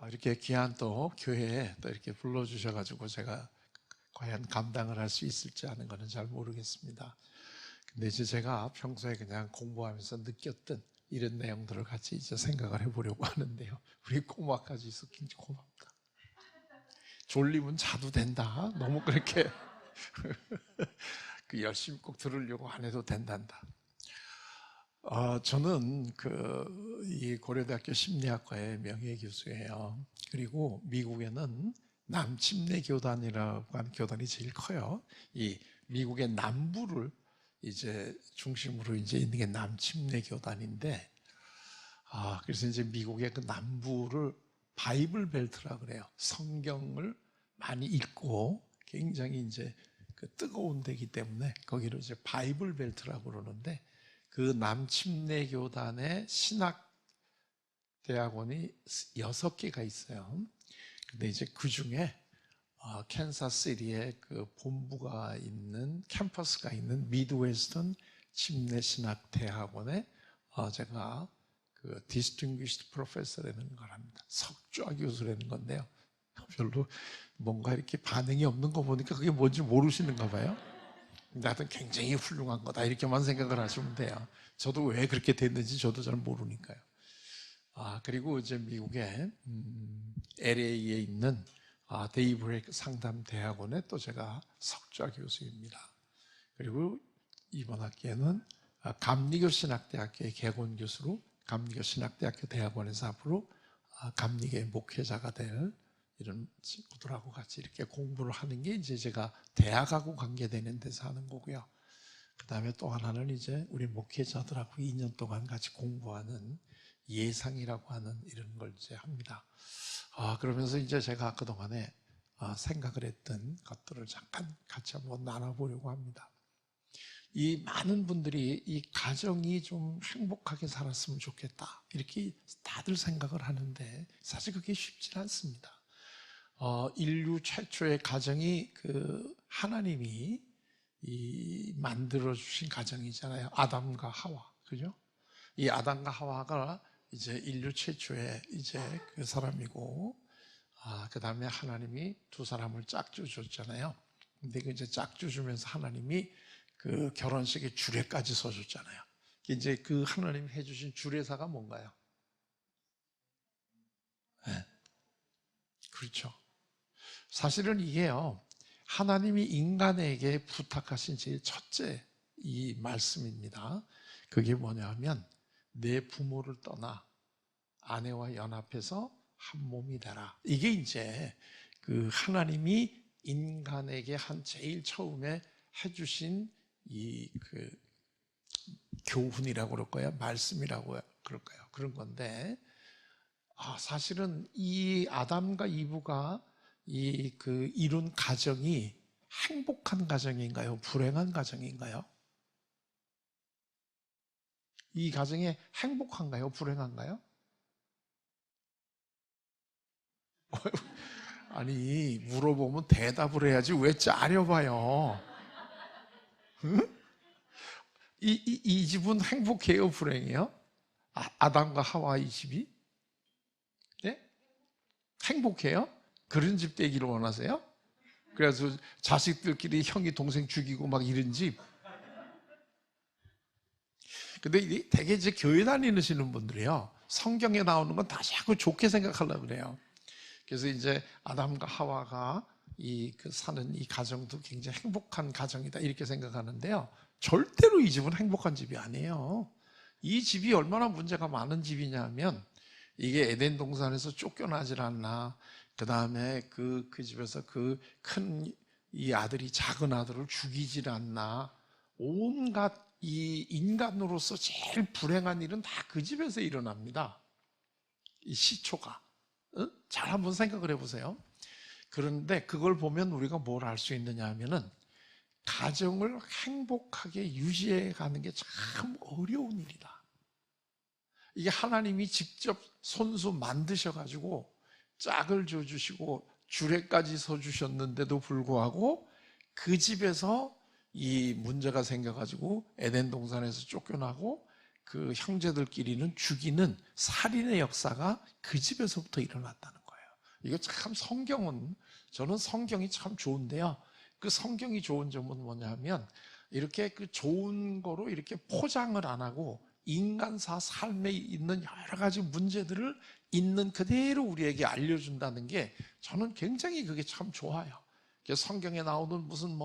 이렇게 귀한 또 교회에 또 이렇게 불러주셔가지고 제가 과연 감당을 할 수 있을지 하는 거는 잘 모르겠습니다. 근데 이제 제가 평소에 그냥 공부하면서 느꼈던 이런 내용들을 같이 이제 생각을 해보려고 하는데요. 우리 꼬마까지 있어 굉장히 고맙다. 졸리면 자도 된다. 너무 그렇게 그 열심히 꼭 들으려고 안 해도 된단다. 저는 이 고려대학교 심리학과의 명예교수예요. 그리고 미국에는 남침례교단이라고 하는 교단이 제일 커요. 이 미국의 남부를 이제 중심으로 이제 있는 게 남침례교단인데, 그래서 이제 미국의 그 남부를 바이블 벨트라 그래요. 성경을 많이 읽고 굉장히 이제 그 뜨거운 데기 때문에 거기를 이제 바이블 벨트라고 그러는데, 그 남침례교단의 신학대학원이 6개가 있어요. 근데 이제 그 중에 캔사스시티에 그 본부가 있는 캠퍼스가 있는 미드웨스턴 침례신학대학원에 제가 그 Distinguished Professor라는 걸 합니다. 석좌 교수라는 건데요. 별로 뭔가 이렇게 반응이 없는 거 보니까 그게 뭔지 모르시는가 봐요. 하여튼 굉장히 훌륭한 거다 이렇게만 생각을 하시면 돼요. 저도 왜 그렇게 됐는지 저도 잘 모르니까요. 그리고 이제 미국의 LA에 있는 데이브레이크 상담대학원에 또 제가 석좌 교수입니다. 그리고 이번 학기에는 감리교 신학대학교의 개건 교수로 감리교 신학대학교 대학원에서 앞으로 감리교의 목회자가 될 이런 친구들하고 같이 이렇게 공부를 하는 게 이제 제가 대학하고 관계되는 데서 하는 거고요. 그 다음에 또 하나는 이제 우리 목회자들하고 2년 동안 같이 공부하는 예상이라고 하는 이런 걸 이제 합니다. 그러면서 이제 제가 그동안에 생각을 했던 것들을 잠깐 같이 한번 나눠보려고 합니다. 이 많은 분들이 이 가정이 좀 행복하게 살았으면 좋겠다 이렇게 다들 생각을 하는데 사실 그게 쉽지 않습니다. 인류 최초의 가정이 그 하나님이 만들어 주신 가정이잖아요. 아담과 하와, 그죠? 이 아담과 하와가 이제 인류 최초의 이제 그 사람이고, 그 다음에 하나님이 두 사람을 짝주 줬잖아요. 근데 그 이제 짝주 주면서 하나님이 그 결혼식에 주례까지 서줬잖아요. 이제 그 하나님이 해주신 주례사가 뭔가요? 네. 그렇죠. 사실은 이게요, 하나님이 인간에게 부탁하신 제일 첫째 이 말씀입니다. 그게 뭐냐면 내 부모를 떠나 아내와 연합해서 한 몸이 되라. 이게 이제 그 하나님이 인간에게 한 제일 처음에 해주신 이 그 교훈이라고 그럴까요? 말씀이라고 그럴까요? 그런 건데, 사실은 이 아담과 이브가 이룬 가정이 행복한 가정인가요? 불행한 가정인가요? 이 가정이 행복한가요? 불행한가요? 아니, 물어보면 대답을 해야지 왜 짜려봐요? 응? 이 집은 행복해요? 불행해요? 아담과 하와 이 집이? 네? 행복해요? 그런 집 되기를 원하세요? 그래서 자식들끼리 형이 동생 죽이고 막 이런 집. 근데 되게 이제 교회 다니시는 분들이요, 성경에 나오는 건 다 자꾸 좋게 생각하려고 그래요. 그래서 이제 아담과 하와가 사는 이 가정도 굉장히 행복한 가정이다 이렇게 생각하는데요. 절대로 이 집은 행복한 집이 아니에요. 이 집이 얼마나 문제가 많은 집이냐면, 이게 에덴 동산에서 쫓겨나질 않나, 그 다음에 그 집에서 그 큰 이 아들이 작은 아들을 죽이질 않나, 온갖 이 인간으로서 제일 불행한 일은 다 그 집에서 일어납니다. 이 시초가. 잘 한번 생각을 해보세요. 그런데 그걸 보면 우리가 뭘 알 수 있느냐 하면은, 가정을 행복하게 유지해 가는 게 참 어려운 일이다. 이게 하나님이 직접 손수 만드셔가지고 짝을 줘주시고 주례까지 서주셨는데도 불구하고 그 집에서 이 문제가 생겨가지고 에덴 동산에서 쫓겨나고 그 형제들끼리는 죽이는 살인의 역사가 그 집에서부터 일어났다는 거예요. 이거 참 성경은, 저는 성경이 참 좋은데요. 그 성경이 좋은 점은 뭐냐면 이렇게 그 좋은 거로 이렇게 포장을 안 하고 인간사 삶에 있는 여러 가지 문제들을 있는 그대로 우리에게 알려준다는 게 저는 굉장히 그게 참 좋아요. 성경에 나오는 무슨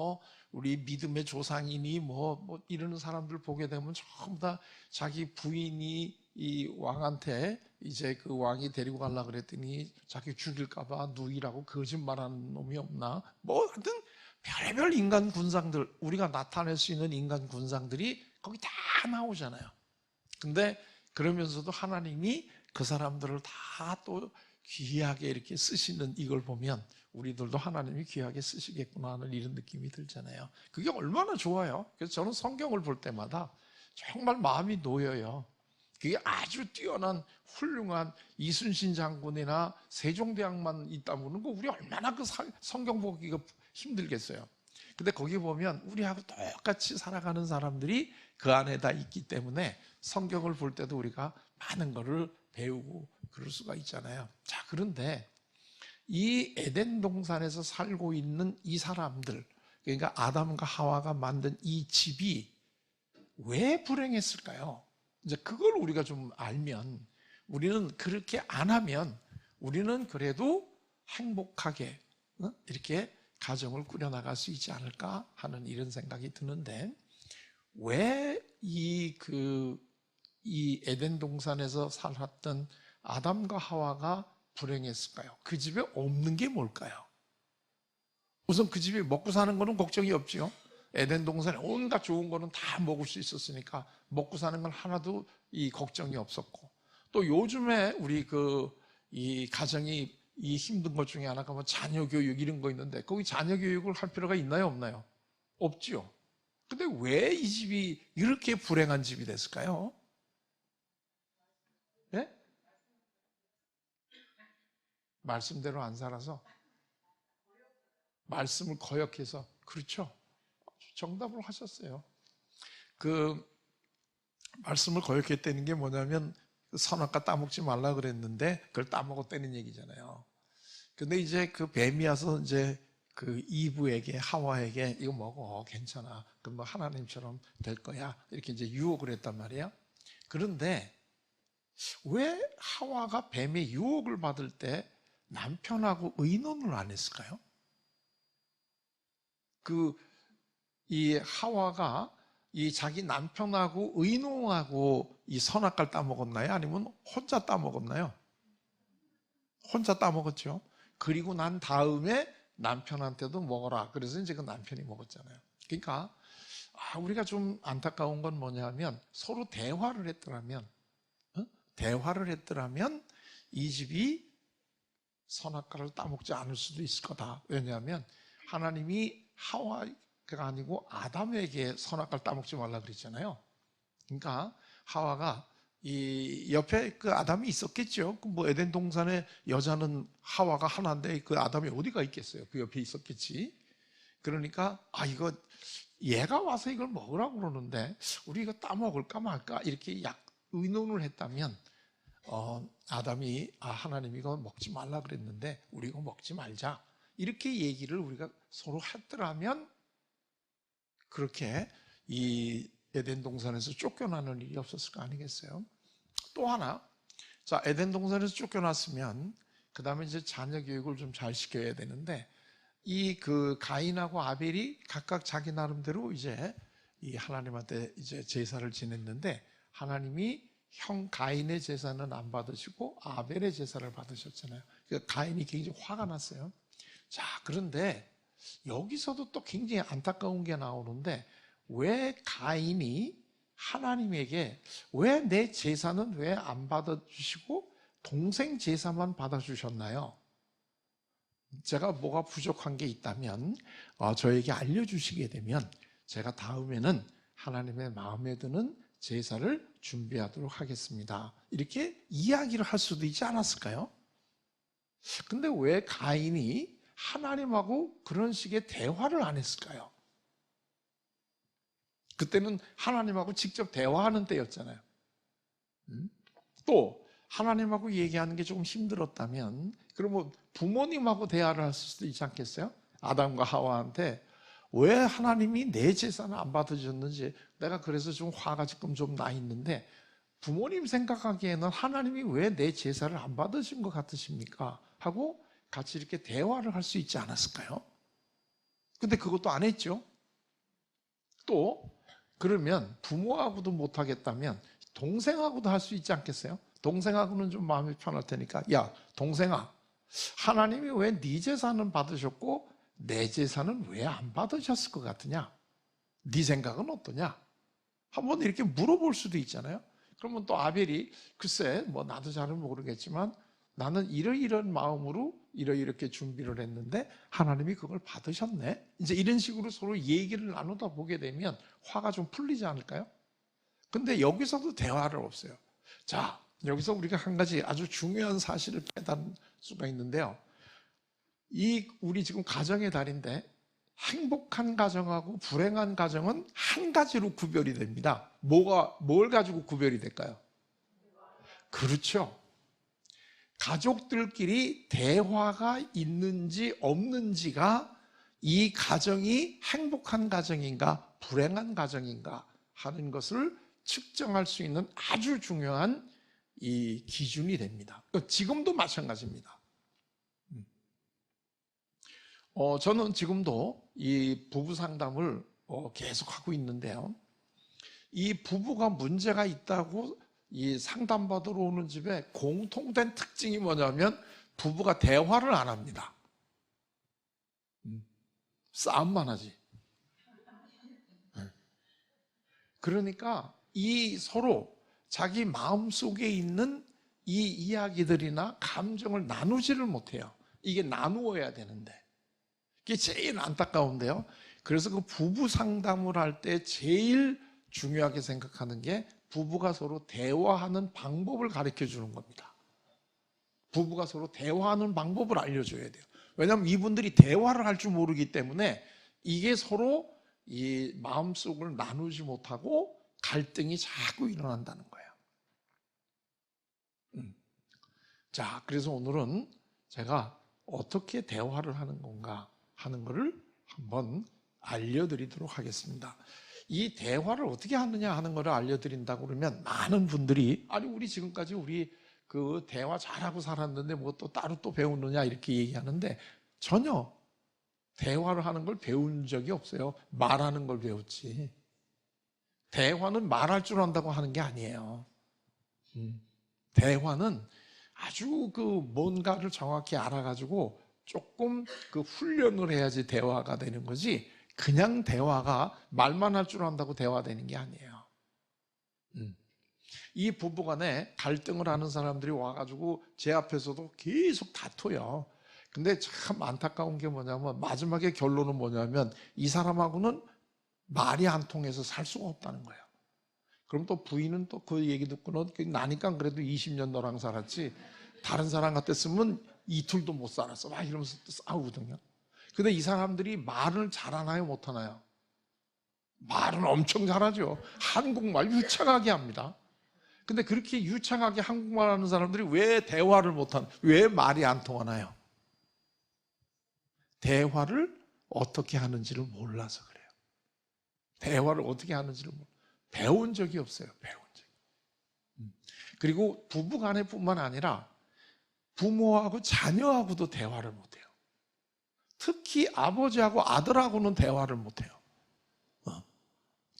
우리 믿음의 조상이니 이러는 사람들 보게 되면 전부 다 자기 부인이 이 왕한테 이제 그 왕이 데리고 가려고 그랬더니 자기 죽일까봐 누이라고 거짓말하는 놈이 없나? 하여튼 별의별 인간 군상들, 우리가 나타낼 수 있는 인간 군상들이 거기 다 나오잖아요. 근데 그러면서도 하나님이 그 사람들을 다 또 귀하게 이렇게 쓰시는 이걸 보면 우리들도 하나님이 귀하게 쓰시겠구나 하는 이런 느낌이 들잖아요. 그게 얼마나 좋아요. 그래서 저는 성경을 볼 때마다 정말 마음이 놓여요. 그게 아주 뛰어난 훌륭한 이순신 장군이나 세종대왕만 있다면 우리 얼마나 그 성경 보기가 힘들겠어요. 근데 거기 보면 우리하고 똑같이 살아가는 사람들이 그 안에 다 있기 때문에 성경을 볼 때도 우리가 많은 것을 배우고 그럴 수가 있잖아요. 자, 그런데 이 에덴 동산에서 살고 있는 이 사람들, 그러니까 아담과 하와가 만든 이 집이 왜 불행했을까요? 이제 그걸 우리가 좀 알면, 우리는 그렇게 안 하면 우리는 그래도 행복하게 이렇게 가정을 꾸려나갈 수 있지 않을까 하는 이런 생각이 드는데, 왜 이 에덴 동산에서 살았던 아담과 하와가 불행했을까요? 그 집에 없는 게 뭘까요? 우선 그 집에 먹고 사는 거는 걱정이 없지요. 에덴 동산에 온갖 좋은 거는 다 먹을 수 있었으니까 먹고 사는 건 하나도 이 걱정이 없었고, 또 요즘에 우리 이 가정이 이 힘든 것 중에 하나가 자녀 교육 이런 거 있는데 거기 자녀 교육을 할 필요가 있나요, 없나요? 없지요. 근데 왜 이 집이 이렇게 불행한 집이 됐을까요? 예? 말씀대로 안 살아서, 말씀을 거역해서. 그렇죠. 정답을 하셨어요. 그 말씀을 거역했다는 게 뭐냐면 선악과 따먹지 말라 그랬는데 그걸 따먹었다는 얘기잖아요. 근데 이제 그 뱀이 와서 이제 그 이브에게, 하와에게 이거 먹어, 괜찮아, 그럼 하나님처럼 될 거야, 이렇게 이제 유혹을 했단 말이에요. 그런데 왜 하와가 뱀의 유혹을 받을 때 남편하고 의논을 안 했을까요? 이 하와가 이 자기 남편하고 의논하고 이 선악과를 따먹었나요? 아니면 혼자 따먹었나요? 혼자 따먹었죠. 그리고 난 다음에 남편한테도 먹어라. 그래서 이제 그 남편이 먹었잖아요. 그러니까 우리가 좀 안타까운 건 뭐냐면 서로 대화를 했더라면, 대화를 했더라면 이 집이 선악과를 따먹지 않을 수도 있을 거다. 왜냐하면 하나님이 하와가 아니고 아담에게 선악과를 따먹지 말라 그랬잖아요. 그러니까 하와가 이 옆에 그 아담이 있었겠죠. 에덴 동산에 여자는 하와가 하나인데 그 아담이 어디가 있겠어요? 그 옆에 있었겠지. 그러니까 이거 얘가 와서 이걸 먹으라고 그러는데 우리 이거 따먹을까 말까 이렇게 의논을 했다면 아담이 하나님이 이거 먹지 말라 그랬는데 우리 이거 먹지 말자, 이렇게 얘기를 우리가 서로 했더라면 그렇게 이 에덴 동산에서 쫓겨나는 일이 없었을 거 아니겠어요? 또 하나, 자, 에덴 동산에서 쫓겨났으면 그 다음에 이제 자녀 교육을 좀 잘 시켜야 되는데, 이 가인하고 아벨이 각각 자기 나름대로 이제 이 하나님한테 이제 제사를 지냈는데 하나님이 형 가인의 제사는 안 받으시고 아벨의 제사를 받으셨잖아요. 그러니까 가인이 굉장히 화가 났어요. 자, 그런데 여기서도 또 굉장히 안타까운 게 나오는데, 왜 가인이 하나님에게 왜 내 제사는 왜 안 받아주시고 동생 제사만 받아주셨나요? 제가 뭐가 부족한 게 있다면 저에게 알려주시게 되면 제가 다음에는 하나님의 마음에 드는 제사를 준비하도록 하겠습니다, 이렇게 이야기를 할 수도 있지 않았을까요? 근데 왜 가인이 하나님하고 그런 식의 대화를 안 했을까요? 그때는 하나님하고 직접 대화하는 때였잖아요. 또 하나님하고 얘기하는 게 조금 힘들었다면 그러면 부모님하고 대화를 할 수도 있지 않겠어요? 아담과 하와한테 왜 하나님이 내 제사는 안 받으셨는지, 내가 그래서 좀 화가 지금 좀 나 있는데 부모님 생각하기에는 하나님이 왜 내 제사를 안 받으신 것 같으십니까? 하고 같이 이렇게 대화를 할 수 있지 않았을까요? 근데 그것도 안 했죠. 또 그러면 부모하고도 못하겠다면 동생하고도 할 수 있지 않겠어요? 동생하고는 좀 마음이 편할 테니까, 야 동생아, 하나님이 왜 네 제사는 받으셨고 내 제사는 왜 안 받으셨을 것 같으냐? 네 생각은 어떠냐? 한번 이렇게 물어볼 수도 있잖아요. 그러면 또 아벨이 글쎄 뭐 나도 잘은 모르겠지만 나는 이러이런 마음으로 이렇게 준비를 했는데 하나님이 그걸 받으셨네. 이제 이런 식으로 서로 얘기를 나누다 보게 되면 화가 좀 풀리지 않을까요? 근데 여기서도 대화를 없어요. 자, 여기서 우리가 한 가지 아주 중요한 사실을 깨달을 수가 있는데요. 우리 지금 가정의 달인데 행복한 가정하고 불행한 가정은 한 가지로 구별이 됩니다. 뭘 가지고 구별이 될까요? 그렇죠. 가족들끼리 대화가 있는지 없는지가 이 가정이 행복한 가정인가 불행한 가정인가 하는 것을 측정할 수 있는 아주 중요한 이 기준이 됩니다. 지금도 마찬가지입니다. 저는 지금도 이 부부 상담을 계속 하고 있는데요. 이 부부가 문제가 있다고 이 상담받으러 오는 집에 공통된 특징이 뭐냐면 부부가 대화를 안 합니다. 싸움만 하지. 그러니까 이 서로 자기 마음속에 있는 이 이야기들이나 감정을 나누지를 못해요. 이게 나누어야 되는데. 그게 제일 안타까운데요. 그래서 그 부부 상담을 할 때 제일 중요하게 생각하는 게 부부가 서로 대화하는 방법을 가르쳐 주는 겁니다. 부부가 서로 대화하는 방법을 알려줘야 돼요. 왜냐하면 이분들이 대화를 할 줄 모르기 때문에 이게 서로 이 마음속을 나누지 못하고 갈등이 자꾸 일어난다는 거예요. 자, 그래서 오늘은 제가 어떻게 대화를 하는 건가 하는 것을 한번 알려드리도록 하겠습니다. 이 대화를 어떻게 하느냐 하는 것을 알려드린다고 그러면 많은 분들이 아니 우리 지금까지 우리 그 대화 잘하고 살았는데 뭐 또 따로 또 배우느냐 이렇게 얘기하는데 전혀 대화를 하는 걸 배운 적이 없어요. 말하는 걸 배웠지. 대화는 말할 줄 안다고 하는 게 아니에요. 대화는 아주 그 뭔가를 정확히 알아가지고 조금 그 훈련을 해야지 대화가 되는 거지 그냥 대화가 말만 할 줄 안다고 대화되는 게 아니에요. 이 부부간에 갈등을 하는 사람들이 와가지고 제 앞에서도 계속 다퉈요. 근데 참 안타까운 게 뭐냐면 마지막에 결론은 뭐냐면 이 사람하고는 말이 안 통해서 살 수가 없다는 거예요. 그럼 또 부인은 또 그 얘기 듣고는 나니까 그래도 20년 너랑 살았지 다른 사람 같았으면 이틀도 못 살았어 막 이러면서 또 싸우거든요. 근데 이 사람들이 말을 잘하나요 못하나요? 말은 엄청 잘하죠. 한국말 유창하게 합니다. 근데 그렇게 유창하게 한국말 하는 사람들이 왜 대화를 못하나? 왜 말이 안 통하나요? 대화를 어떻게 하는지를 몰라서 그래요. 대화를 어떻게 하는지를 배운 적이 없어요. 배운 적이. 그리고 부부 간에뿐만 아니라 부모하고 자녀하고도 대화를 못해요. 특히 아버지하고 아들하고는 대화를 못해요.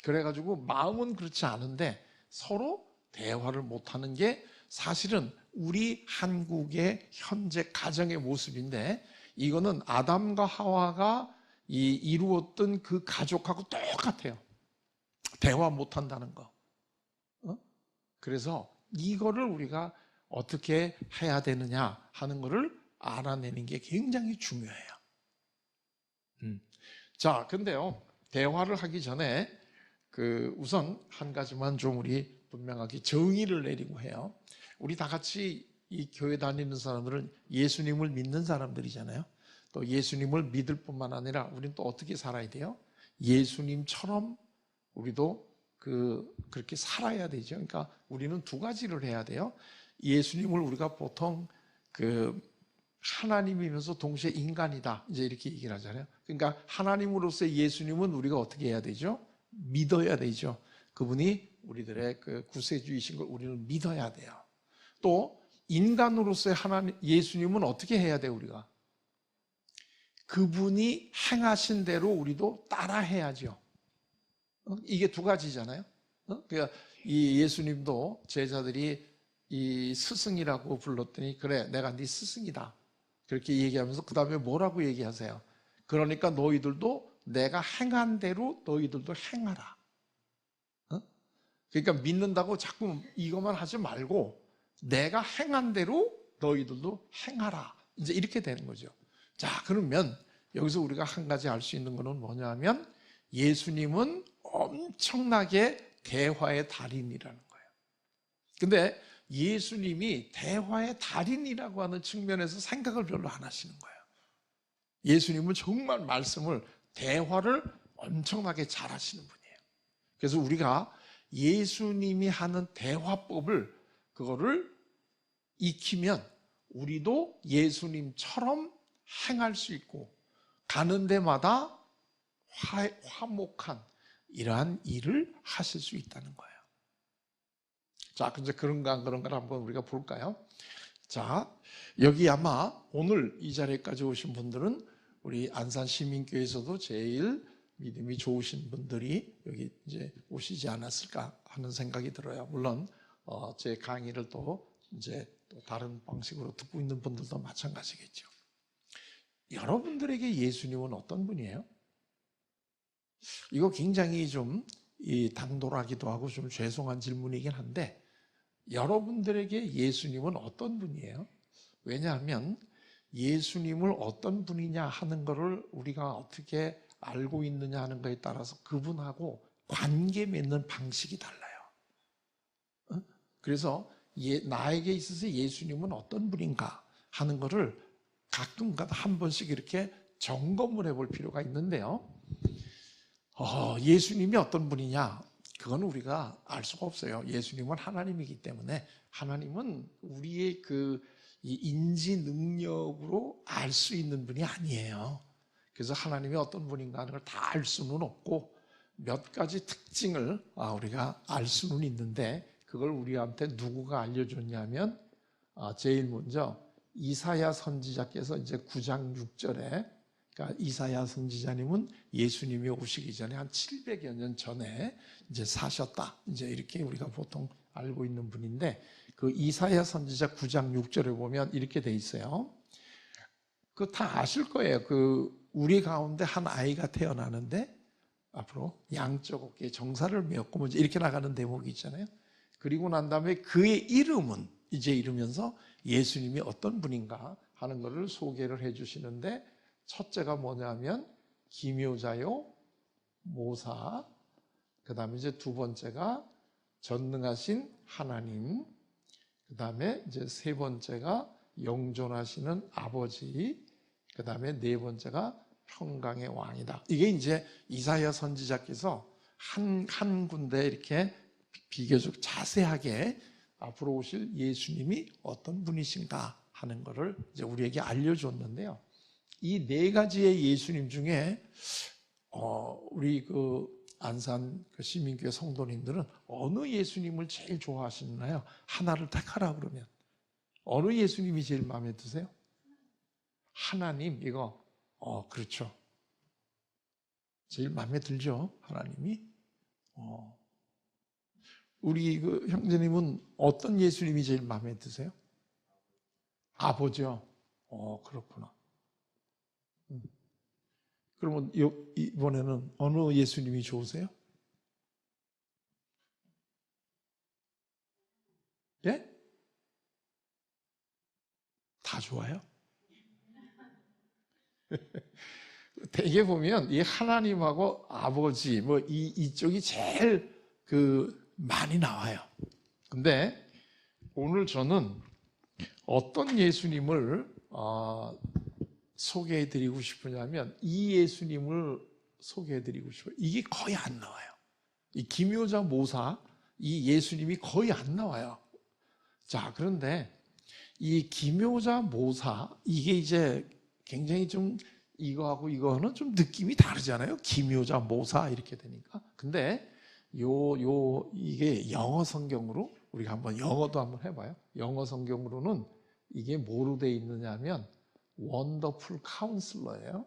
그래가지고 마음은 그렇지 않은데 서로 대화를 못하는 게 사실은 우리 한국의 현재 가정의 모습인데 이거는 아담과 하와가 이루었던 그 가족하고 똑같아요. 대화 못한다는 거. 그래서 이거를 우리가 어떻게 해야 되느냐 하는 것을 알아내는 게 굉장히 중요해요. 자, 근데요, 대화를 하기 전에 우선 한 가지만 좀 우리 분명하게 정의를 내리고 해요. 우리 다 같이 이 교회 다니는 사람들은 예수님을 믿는 사람들이잖아요. 또 예수님을 믿을 뿐만 아니라 우리는 또 어떻게 살아야 돼요? 예수님처럼 우리도 그렇게 살아야 되죠. 그러니까 우리는 두 가지를 해야 돼요. 예수님을 우리가 보통 하나님이면서 동시에 인간이다. 이제 이렇게 얘기를 하잖아요. 그러니까 하나님으로서의 예수님은 우리가 어떻게 해야 되죠? 믿어야 되죠. 그분이 우리들의 그 구세주이신 걸 우리는 믿어야 돼요. 또 인간으로서의 하나님 예수님은 어떻게 해야 돼요, 우리가? 그분이 행하신 대로 우리도 따라 해야죠. 이게 두 가지잖아요. 그러니까 이 예수님도 제자들이 이 스승이라고 불렀더니 그래 내가 네 스승이다 그렇게 얘기하면서 그 다음에 뭐라고 얘기하세요? 그러니까 너희들도 내가 행한 대로 너희들도 행하라. 그러니까 믿는다고 자꾸 이것만 하지 말고 내가 행한 대로 너희들도 행하라. 이제 이렇게 되는 거죠. 자, 그러면 여기서 우리가 한 가지 알 수 있는 것은 뭐냐면 예수님은 엄청나게 대화의 달인이라는 거예요. 근데 예수님이 대화의 달인이라고 하는 측면에서 생각을 별로 안 하시는 거예요. 예수님은 정말 말씀을 대화를 엄청나게 잘 하시는 분이에요. 그래서 우리가 예수님이 하는 대화법을 그거를 익히면 우리도 예수님처럼 행할 수 있고 가는 데마다 화목한 이러한 일을 하실 수 있다는 거예요. 자, 이제 그런가 안 그런가 한번 우리가 볼까요? 자, 여기 아마 오늘 이 자리까지 오신 분들은 우리 안산 시민교회에서도 제일 믿음이 좋으신 분들이 여기 이제 오시지 않았을까 하는 생각이 들어요. 물론 제 강의를 또 이제 또 다른 방식으로 듣고 있는 분들도 마찬가지겠죠. 여러분들에게 예수님은 어떤 분이에요? 이거 굉장히 좀 당돌하기도 하고 좀 죄송한 질문이긴 한데 여러분들에게 예수님은 어떤 분이에요? 왜냐하면 예수님을 어떤 분이냐 하는 것을 우리가 어떻게 알고 있느냐 하는 것에 따라서 그분하고 관계 맺는 방식이 달라요. 그래서 나에게 있어서 예수님은 어떤 분인가 하는 것을 가끔가다 한 번씩 이렇게 점검을 해볼 필요가 있는데요. 예수님이 어떤 분이냐? 그건 우리가 알 수가 없어요. 예수님은 하나님이기 때문에 하나님은 우리의 이 인지 능력으로 알 수 있는 분이 아니에요. 그래서 하나님이 어떤 분인가 하는 걸 다 알 수는 없고 몇 가지 특징을 우리가 알 수는 있는데 그걸 우리한테 누구가 알려줬냐면 제일 먼저 이사야 선지자께서 이제 9장 6절에 그러니까 이사야 선지자님은 예수님이 오시기 전에 한 700여 년 전에 이제 사셨다. 이제 이렇게 우리가 보통 알고 있는 분인데 그 이사야 선지자 9장 6절에 보면 이렇게 돼 있어요. 그 다 아실 거예요. 우리 가운데 한 아이가 태어나는데 앞으로 양쪽 어깨에 정사를 메었고 뭐 이렇게 나가는 대목이 있잖아요. 그리고 난 다음에 그의 이름은 이제 이러면서 예수님이 어떤 분인가 하는 것을 소개를 해 주시는데 첫째가 뭐냐면 기묘자요 모사, 그 다음에 이제 두 번째가 전능하신 하나님, 그 다음에 이제 세 번째가 영존하시는 아버지, 그 다음에 네 번째가 평강의 왕이다. 이게 이제 이사야 선지자께서 한 군데 이렇게 비교적 자세하게 앞으로 오실 예수님이 어떤 분이신가 하는 것을 이제 우리에게 알려줬는데요. 이 네 가지의 예수님 중에 우리 안산 시민교회 성도님들은 어느 예수님을 제일 좋아하시나요? 하나를 택하라 그러면 어느 예수님이 제일 마음에 드세요? 하나님 이거 그렇죠. 제일 마음에 들죠, 하나님이. 우리 형제님은 어떤 예수님이 제일 마음에 드세요? 아버지요. 그렇구나. 그러면 이번에는 어느 예수님이 좋으세요? 예? 다 좋아요? 대개 보면 이 하나님하고 아버지 이쪽이 제일 많이 나와요. 근데 오늘 저는 어떤 예수님을 소개해드리고 싶으냐면 이 예수님을 소개해드리고 싶어요. 이게 거의 안 나와요. 이 기묘자 모사 이 예수님이 거의 안 나와요. 자, 그런데 이 기묘자 모사, 이게 이제 굉장히 좀 이거하고 이거는 좀 느낌이 다르잖아요. 기묘자 모사 이렇게 되니까. 근데 이게 영어 성경으로 우리가 한번 영어도 한번 해봐요. 영어 성경으로는 이게 뭐로 돼 있느냐면 원더풀 카운슬러예요.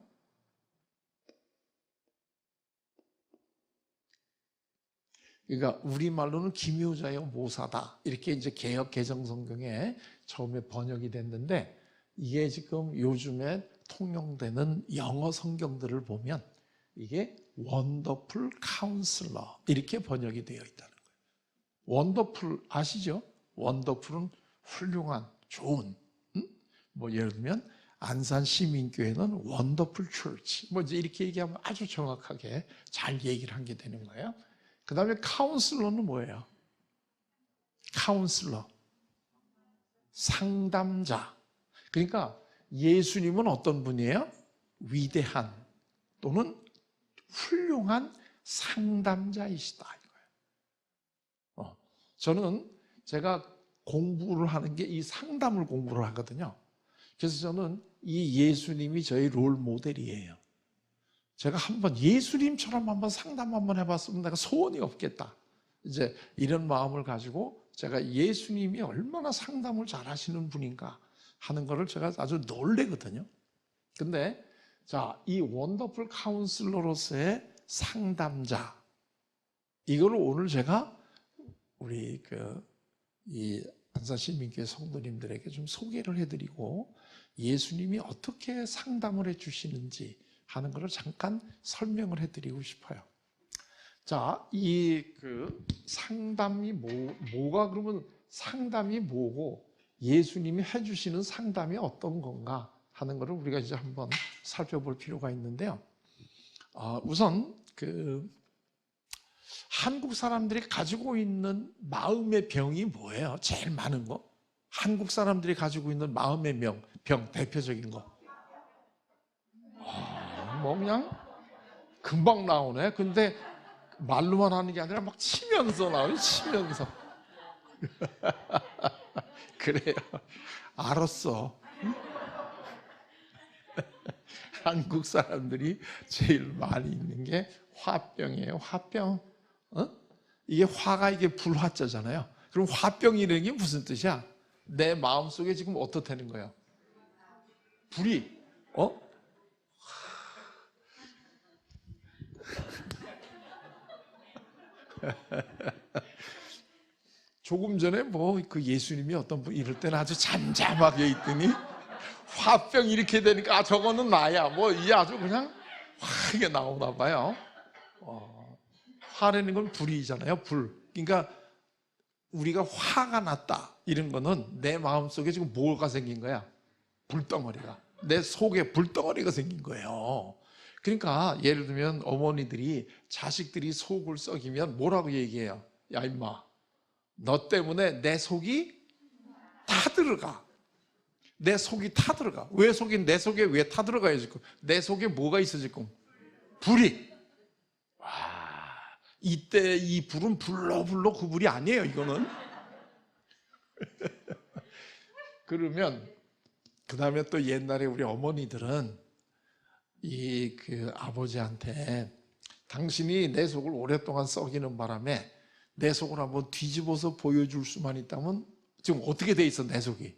그러니까 우리말로는 기묘자여 모사다. 이렇게 이제 개역 개정 성경에 처음에 번역이 됐는데 이게 지금 요즘에 통용되는 영어 성경들을 보면 이게 원더풀 카운슬러 이렇게 번역이 되어 있다는 거예요. 원더풀 아시죠? 원더풀은 훌륭한, 좋은. 뭐 예를 들면 안산 시민교회는 원더풀 처치. 뭐 이제 이렇게 얘기하면 아주 정확하게 잘 얘기를 한 게 되는 거예요. 그 다음에 카운슬러는 뭐예요? 카운슬러. 상담자. 그러니까 예수님은 어떤 분이에요? 위대한 또는 훌륭한 상담자이시다 이거예요. 저는 제가 공부를 하는 게 이 상담을 공부를 하거든요. 그래서 저는 이 예수님이 저희 롤 모델이에요. 제가 한번 예수님처럼 한번 상담 한번 해봤으면 내가 소원이 없겠다. 이제 이런 마음을 가지고 제가 예수님이 얼마나 상담을 잘 하시는 분인가 하는 거를 제가 아주 놀래거든요. 근데 자, 이 원더풀 카운슬러로서의 상담자, 이거를 오늘 제가 우리 이 안산시민교회 성도님들에게 좀 소개를 해드리고 예수님이 어떻게 상담을 해주시는지 하는 것을 잠깐 설명을 해드리고 싶어요. 자, 이 상담이 뭐가 그러면 상담이 뭐고 예수님이 해주시는 상담이 어떤 건가 하는 것을 우리가 이제 한번 살펴볼 필요가 있는데요. 우선 한국 사람들이 가지고 있는 마음의 병이 뭐예요? 제일 많은 거? 한국 사람들이 가지고 있는 마음의 병 대표적인 거. 뭐 그냥 금방 나오네. 근데 말로만 하는 게 아니라 막 치면서 나와요. 치면서. 그래요. 알았어. 한국 사람들이 제일 많이 있는 게 화병이에요. 화병. 이게 화가 이게 불화자잖아요. 그럼 화병이라는 게 무슨 뜻이야? 내 마음속에 지금 어떻다는 거예요? 불이. 조금 전에 뭐 예수님이 어떤 분 이럴 때는 아주 잠잠하게 있더니 화병 이렇게 되니까 저거는 나야 뭐 이 아주 그냥 화하게 나오나 봐요. 화내는 건 불이잖아요. 불. 그러니까 우리가 화가 났다 이런 거는 내 마음속에 지금 뭐가 생긴 거야? 불덩어리가. 내 속에 불덩어리가 생긴 거예요. 그러니까 예를 들면 어머니들이 자식들이 속을 썩이면 뭐라고 얘기해요? 야 임마, 너 때문에 내 속이 타들어가. 내 속이 타들어가. 왜 내 속에 왜 타들어가요 지금? 내 속에 뭐가 있어 지금? 불이. 와, 이때 이 불은 불로 그 불이 아니에요 이거는. 그러면 그 다음에 또 옛날에 우리 어머니들은 아버지한테 당신이 내 속을 오랫동안 썩이는 바람에 내 속을 한번 뒤집어서 보여줄 수만 있다면 지금 어떻게 돼 있어 내 속이?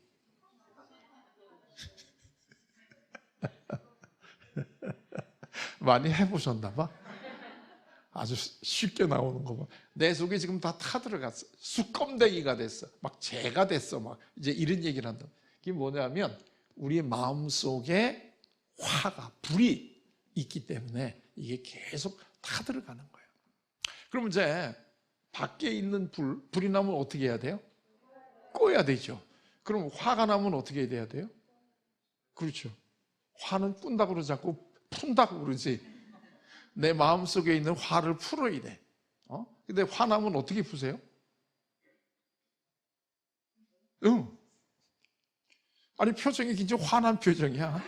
많이 해보셨나 봐. 아주 쉽게 나오는 거 봐. 내 속에 지금 다 타들어갔어. 수검댕이가 됐어. 막 재가 됐어. 막 이제 이런 얘기를 한다. 이게 뭐냐면 우리 마음 속에 화가 불이 있기 때문에 이게 계속 타들어가는 거예요. 그럼 이제 밖에 있는 불이 나면 어떻게 해야 돼요? 꺼야 되죠. 그럼 화가 나면 어떻게 해야 돼요? 그렇죠. 화는 꾼다고 그러지 않고 푼다고 그러지. 내 마음속에 있는 화를 풀어야 돼. 근데 화나면 어떻게 푸세요? 아니 표정이 굉장히 화난 표정이야.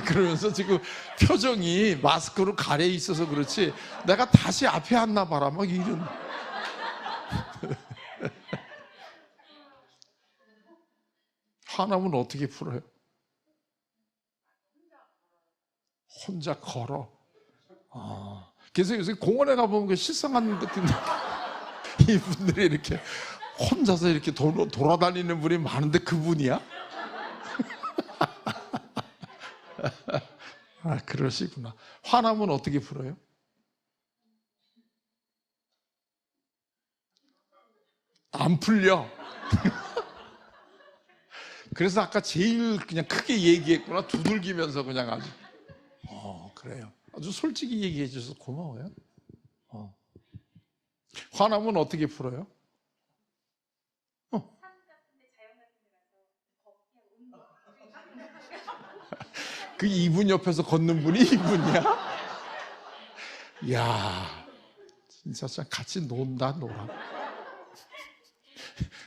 그러면서 지금 표정이 마스크로 가려 있어서 그렇지 내가 다시 앞에 앉나 봐라 막 이런. 화나면 어떻게 풀어요? 혼자 걸어. 그래서 요새 공원에 가보면 그 실성하는 것들인데 이분들이 이렇게 혼자서 이렇게 돌아다니는 분이 많은데 그분이야? 아, 그러시구나. 화나면 어떻게 풀어요? 안 풀려. 그래서 아까 제일 그냥 크게 얘기했구나. 두들기면서 그냥 아주. 그래요. 아주 솔직히 얘기해 주셔서 고마워요. 화나면 어떻게 풀어요? 그 이분 옆에서 걷는 분이 이분이야? 이야, 진짜 같이 놀아.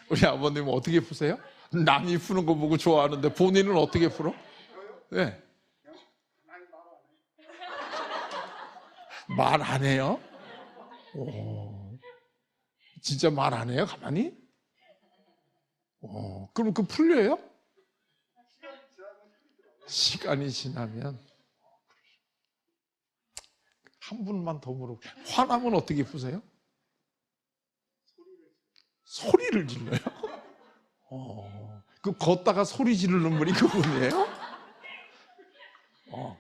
우리 아버님은 어떻게 푸세요? 남이 푸는 거 보고 좋아하는데 본인은 어떻게 풀어? 네. 말 안 해요? 진짜 말 안 해요? 가만히? 그럼 그 풀려요? 시간이 지나면. 한 분만 더 물어볼게요. 화나면 어떻게 푸세요? 소리를 질러요? 그 걷다가 소리 지르는 분이 그분이에요?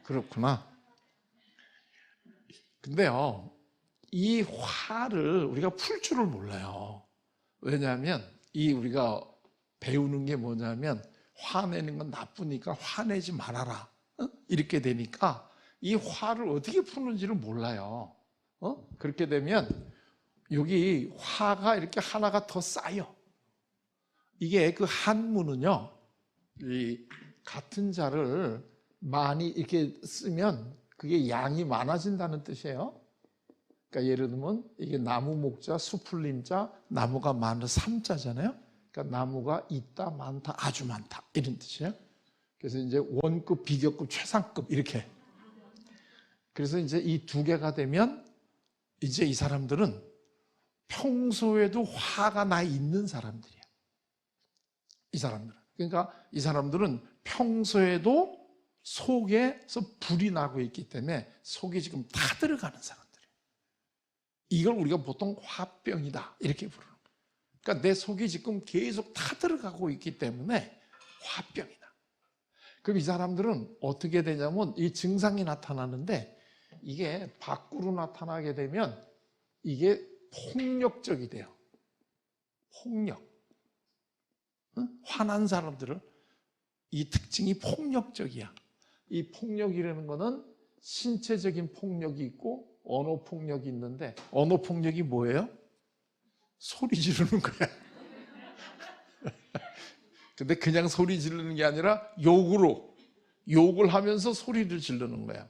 그렇구나. 근데요, 이 화를 우리가 풀 줄을 몰라요. 왜냐하면 우리가 배우는 게 뭐냐면 화내는 건 나쁘니까 화내지 말아라. 이렇게 되니까 이 화를 어떻게 푸는지를 몰라요. 그렇게 되면 여기 화가 이렇게 하나가 더 쌓여. 이게 그 한문은요, 이 같은 자를 많이 이렇게 쓰면 그게 양이 많아진다는 뜻이에요. 그러니까 예를 들면 이게 나무 목자, 수풀림자, 나무가 많은 삼자잖아요. 그러니까 나무가 있다, 많다, 아주 많다 이런 뜻이에요. 그래서 이제 원급, 비교급, 최상급 이렇게. 그래서 이제 이 두 개가 되면 이제 이 사람들은 평소에도 화가 나 있는 사람들이야. 이 사람들은. 그러니까 이 사람들은 평소에도 속에서 불이 나고 있기 때문에 속이 지금 다 들어가는 사람들이에요. 이걸 우리가 보통 화병이다 이렇게 부르는 거예요. 그러니까 내 속이 지금 계속 다 들어가고 있기 때문에 화병이다. 그럼 이 사람들은 어떻게 되냐면 이 증상이 나타나는데 이게 밖으로 나타나게 되면 이게 폭력적이 돼요. 폭력. 화난 사람들은 이 특징이 폭력적이야. 이 폭력이라는 거는 신체적인 폭력이 있고 언어 폭력이 있는데 언어 폭력이 뭐예요? 소리 지르는 거야. 근데 그냥 소리 지르는 게 아니라 욕을 하면서 소리를 지르는 거야.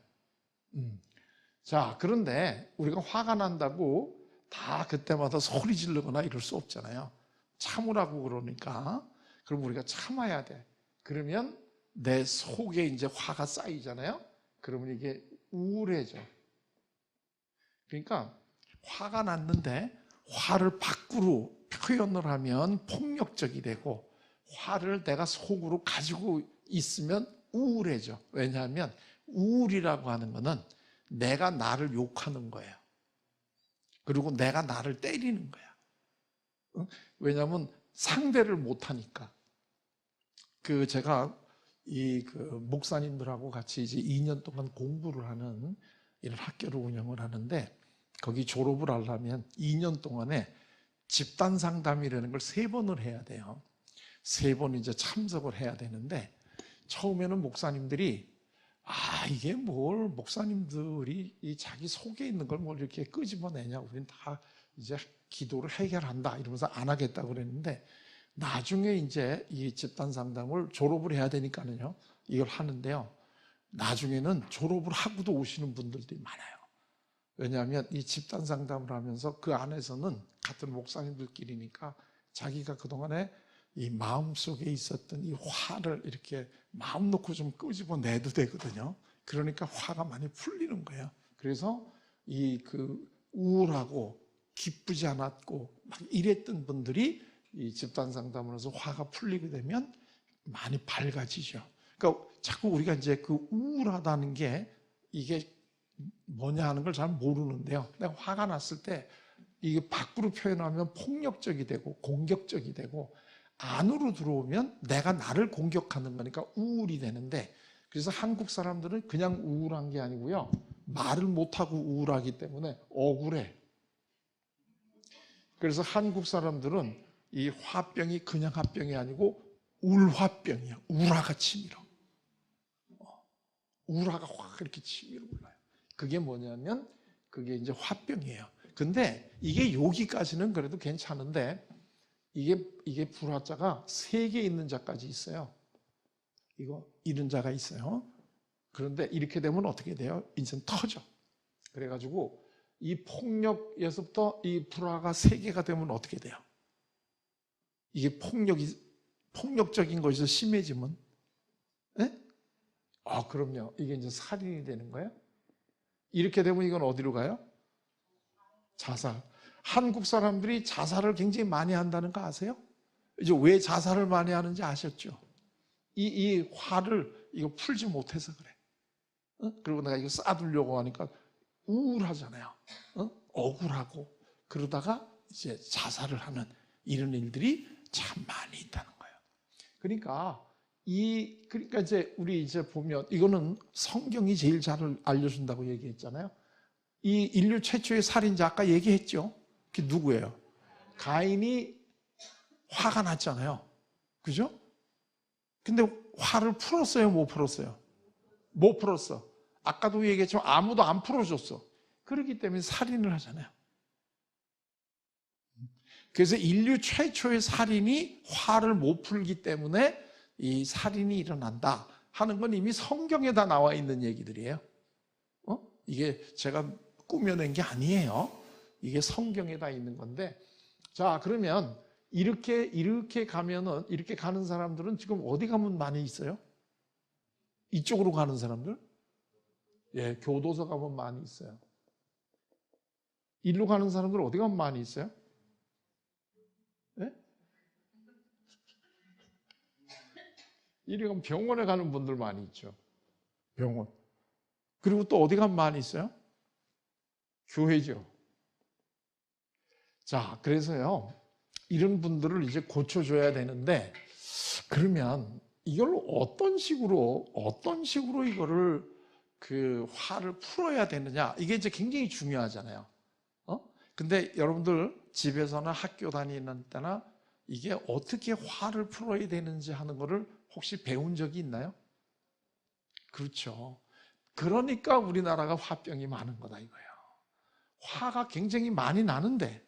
자, 그런데 우리가 화가 난다고 다 그때마다 소리 지르거나 이럴 수 없잖아요. 참으라고 그러니까. 그럼 우리가 참아야 돼. 그러면 내 속에 이제 화가 쌓이잖아요. 그러면 이게 우울해져. 그러니까 화가 났는데 화를 밖으로 표현을 하면 폭력적이 되고 화를 내가 속으로 가지고 있으면 우울해져. 왜냐하면 우울이라고 하는 거는 내가 나를 욕하는 거예요. 그리고 내가 나를 때리는 거야. 왜냐하면 상대를 못하니까. 제가 목사님들하고 같이 이제 2년 동안 공부를 하는 이런 학교를 운영을 하는데 거기 졸업을 하려면 2년 동안에 집단 상담이라는 걸 3번을 해야 돼요. 3번 이제 참석을 해야 되는데 처음에는 목사님들이 이게 뭘 목사님들이 이 자기 속에 있는 걸 뭘 이렇게 끄집어내냐. 우리는 다 이제 기도를 해결한다 이러면서 안 하겠다고 그랬는데 나중에 이제 이 집단 상담을 졸업을 해야 되니까는요. 이걸 하는데요. 나중에는 졸업을 하고도 오시는 분들도 많아요. 왜냐하면 이 집단 상담을 하면서 그 안에서는 같은 목사님들끼리니까 자기가 그동안에 이 마음속에 있었던 이 화를 이렇게 마음 놓고 좀 끄집어내도 되거든요. 그러니까 화가 많이 풀리는 거예요. 그래서 우울하고 기쁘지 않았고 막 이랬던 분들이 이 집단 상담을 해서 화가 풀리게 되면 많이 밝아지죠. 그러니까 자꾸 우리가 이제 그 우울하다는 게 이게 뭐냐 하는 걸 잘 모르는데요. 내가 화가 났을 때 이게 밖으로 표현하면 폭력적이 되고 공격적이 되고 안으로 들어오면 내가 나를 공격하는 거니까 우울이 되는데, 그래서 한국 사람들은 그냥 우울한 게 아니고요. 말을 못하고 우울하기 때문에 억울해. 그래서 한국 사람들은 이 화병이 그냥 화병이 아니고 울화병이야. 우라가 치밀어. 우라가 확 이렇게 치밀어 올라요. 그게 뭐냐면 그게 이제 화병이에요. 근데 이게 여기까지는 그래도 괜찮은데 이게 불화자가 3개 있는 자까지 있어요. 이거 이런 자가 있어요. 그런데 이렇게 되면 어떻게 돼요? 인생 터져. 그래가지고 이 폭력에서부터 이 불화가 3개가 되면 어떻게 돼요? 이게 폭력적인 것에서 심해지면, 네? 그럼요. 이게 이제 살인이 되는 거예요. 이렇게 되면 이건 어디로 가요? 자살. 한국 사람들이 자살을 굉장히 많이 한다는 거 아세요? 이제 왜 자살을 많이 하는지 아셨죠? 이 화를 이거 풀지 못해서 그래. 그리고 내가 이거 쌓아두려고 하니까 우울하잖아요. 억울하고 그러다가 이제 자살을 하는 이런 일들이 참 많이 있다는 거예요. 그러니까 이제 우리 이제 보면 이거는 성경이 제일 잘 알려준다고 얘기했잖아요. 이 인류 최초의 살인자 아까 얘기했죠. 그게 누구예요? 가인이 화가 났잖아요. 그죠? 근데 화를 풀었어요? 못 풀었어요? 못 풀었어. 아까도 얘기했지만 아무도 안 풀어줬어. 그렇기 때문에 살인을 하잖아요. 그래서 인류 최초의 살인이 화를 못 풀기 때문에 이 살인이 일어난다 하는 건 이미 성경에 다 나와 있는 얘기들이에요. 이게 제가 꾸며낸 게 아니에요. 이게 성경에 다 있는 건데, 자, 그러면 이렇게 가면은, 이렇게 가는 사람들은 지금 어디 가면 많이 있어요? 이쪽으로 가는 사람들? 예, 교도소 가면 많이 있어요. 일로 가는 사람들 어디 가면 많이 있어요? 예? 이리 가면 병원에 가는 분들 많이 있죠. 병원. 그리고 또 어디 가면 많이 있어요? 교회죠. 자, 그래서요, 이런 분들을 이제 고쳐줘야 되는데, 그러면 이걸 어떤 식으로 이거를 그 화를 풀어야 되느냐, 이게 이제 굉장히 중요하잖아요. 근데 여러분들 집에서나 학교 다니는 때나 이게 어떻게 화를 풀어야 되는지 하는 거를 혹시 배운 적이 있나요? 그렇죠. 그러니까 우리나라가 화병이 많은 거다 이거예요. 화가 굉장히 많이 나는데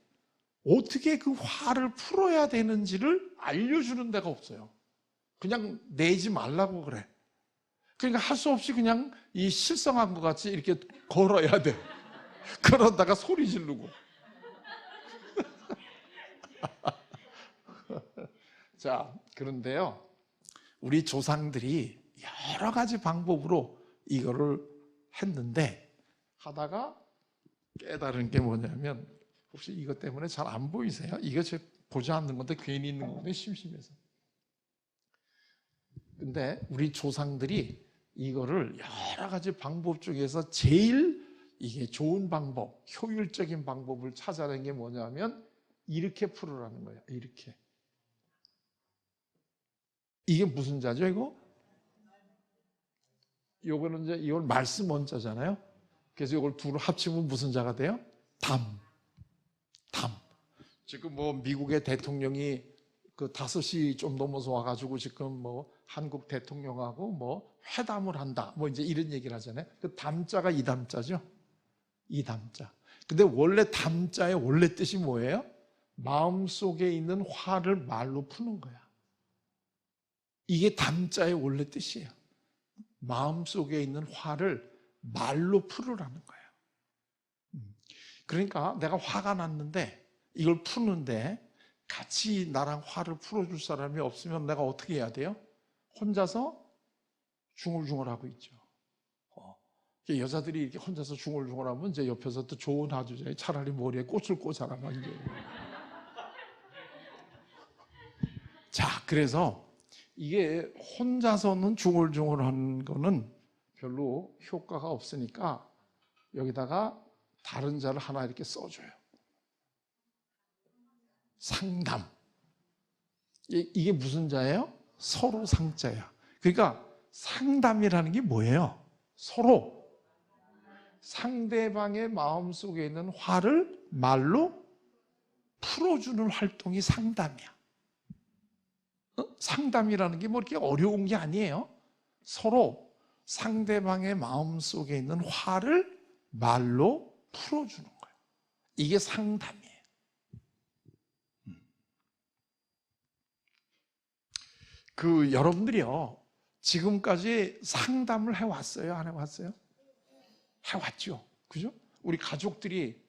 어떻게 그 화를 풀어야 되는지를 알려주는 데가 없어요. 그냥 내지 말라고 그래. 그러니까 할 수 없이 그냥 이 실성한 것 같이 이렇게 걸어야 돼. 그러다가 소리 지르고. 자, 그런데요, 우리 조상들이 여러 가지 방법으로 이거를 했는데 하다가 깨달은 게 뭐냐면, 혹시 이것 때문에 잘 안 보이세요? 이거 제 보지 않는 건데 괜히 있는 건데 심심해서. 근데 우리 조상들이 이거를 여러 가지 방법 중에서 제일 이게 좋은 방법, 효율적인 방법을 찾아낸 게 뭐냐면 이렇게 풀으라는 거예요. 이렇게. 이게 무슨 자죠, 이거? 요거는 이제 이걸 말씀 원자잖아요. 그래서 이걸 둘을 합치면 무슨 자가 돼요? 담. 지금 뭐 미국의 대통령이 그 5시 좀 넘어서 와가지고 지금 뭐 한국 대통령하고 뭐 회담을 한다. 뭐 이제 이런 얘기를 하잖아요. 그 담자가 이 담자죠. 이 담자. 근데 원래 담자의 원래 뜻이 뭐예요? 마음속에 있는 화를 말로 푸는 거야. 이게 담자의 원래 뜻이에요. 마음속에 있는 화를 말로 풀으라는 거예요. 그러니까 내가 화가 났는데 이걸 푸는데 같이 나랑 화를 풀어줄 사람이 없으면 내가 어떻게 해야 돼요? 혼자서 중얼중얼하고 있죠. 여자들이 이렇게 혼자서 중얼중얼하면 이제 옆에서 또 좋은 아주자에 차라리 머리에 꽃을 꽂아라 막 이게. 자, 그래서 이게 혼자서는 중얼중얼한 거는 별로 효과가 없으니까 여기다가 다른 자를 하나 이렇게 써줘요. 상담. 이게 무슨 자예요? 서로 상자야. 그러니까 상담이라는 게 뭐예요? 서로 상대방의 마음속에 있는 화를 말로 풀어주는 활동이 상담이야. 상담이라는 게 뭐 이렇게 어려운 게 아니에요. 서로 상대방의 마음속에 있는 화를 말로 풀어주는 거예요. 이게 상담이에요. 여러분들이요, 지금까지 상담을 해왔어요? 안 해왔어요? 해왔죠. 그죠? 우리 가족들이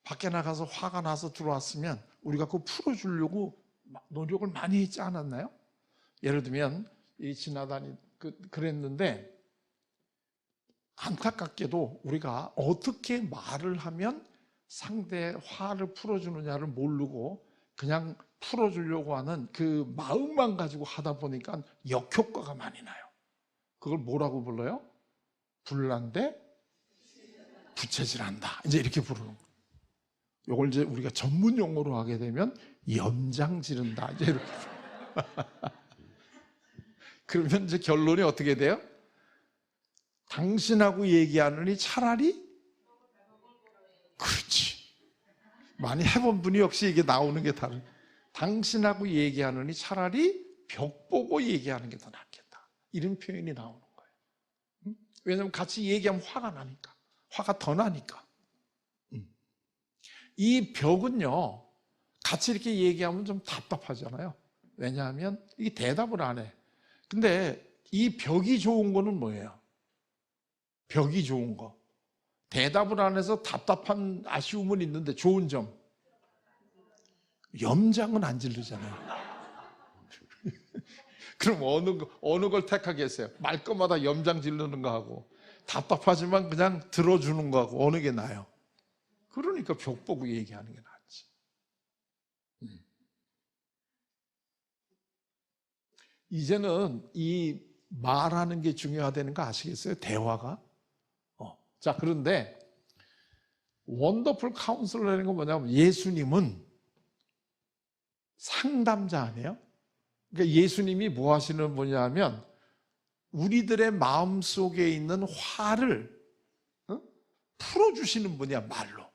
밖에 나가서 화가 나서 들어왔으면 우리가 그거 풀어주려고 노력을 많이 했지 않았나요? 예를 들면 그랬는데 안타깝게도 우리가 어떻게 말을 하면 상대의 화를 풀어주느냐를 모르고 그냥 풀어주려고 하는 그 마음만 가지고 하다 보니까 역효과가 많이 나요. 그걸 뭐라고 불러요? 불난데 부채질한다. 이제 이렇게 부르는 거예요. 이걸 이제 우리가 전문 용어로 하게 되면 염장 지른다. 이제 이렇게. 그러면 이제 결론이 어떻게 돼요? 당신하고 얘기하느니 차라리, 그렇지. 많이 해본 분이 역시 이게 나오는 게 다른. 당신하고 얘기하느니 차라리 벽 보고 얘기하는 게 더 낫겠다. 이런 표현이 나오는 거예요. 왜냐하면 같이 얘기하면 화가 나니까. 화가 더 나니까. 이 벽은요, 같이 이렇게 얘기하면 좀 답답하잖아요. 왜냐하면 이게 대답을 안 해. 근데 이 벽이 좋은 거는 뭐예요? 벽이 좋은 거. 대답을 안 해서 답답한 아쉬움은 있는데 좋은 점. 염장은 안 지르잖아요. 그럼 어느 걸 택하겠어요? 말 거마다 염장 지르는 거 하고 답답하지만 그냥 들어주는 거 하고 어느 게 나아요? 그러니까 벽 보고 얘기하는 게 낫지. 이제는 이 말하는 게 중요하다는 거 아시겠어요? 대화가. 자, 그런데 원더풀 카운슬러라는 건 뭐냐면 예수님은 상담자 아니에요? 그러니까 예수님이 뭐 하시는 분이냐면 우리들의 마음속에 있는 화를 풀어주시는 분이야, 말로.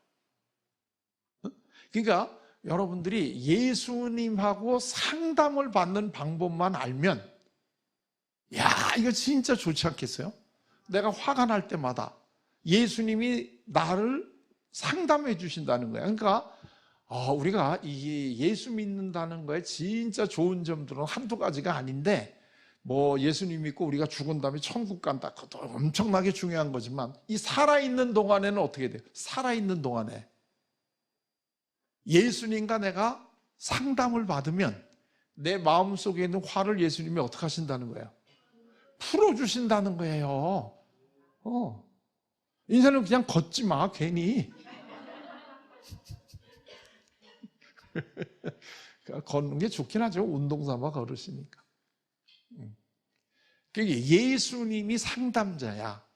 그러니까 여러분들이 예수님하고 상담을 받는 방법만 알면, 야, 이거 진짜 좋지 않겠어요? 내가 화가 날 때마다 예수님이 나를 상담해 주신다는 거예요. 그러니까 우리가 이 예수 믿는다는 거에 진짜 좋은 점들은 한두 가지가 아닌데, 뭐 예수님 믿고 우리가 죽은 다음에 천국 간다, 그것도 엄청나게 중요한 거지만 이 살아있는 동안에는 어떻게 돼요? 살아있는 동안에 예수님과 내가 상담을 받으면 내 마음속에 있는 화를 예수님이 어떻게 하신다는 거예요? 풀어주신다는 거예요. 인생은 그냥 걷지 마, 괜히. 걷는 게 좋긴 하죠. 운동삼아 걸으시니까. 그러니까 예수님이 상담자야.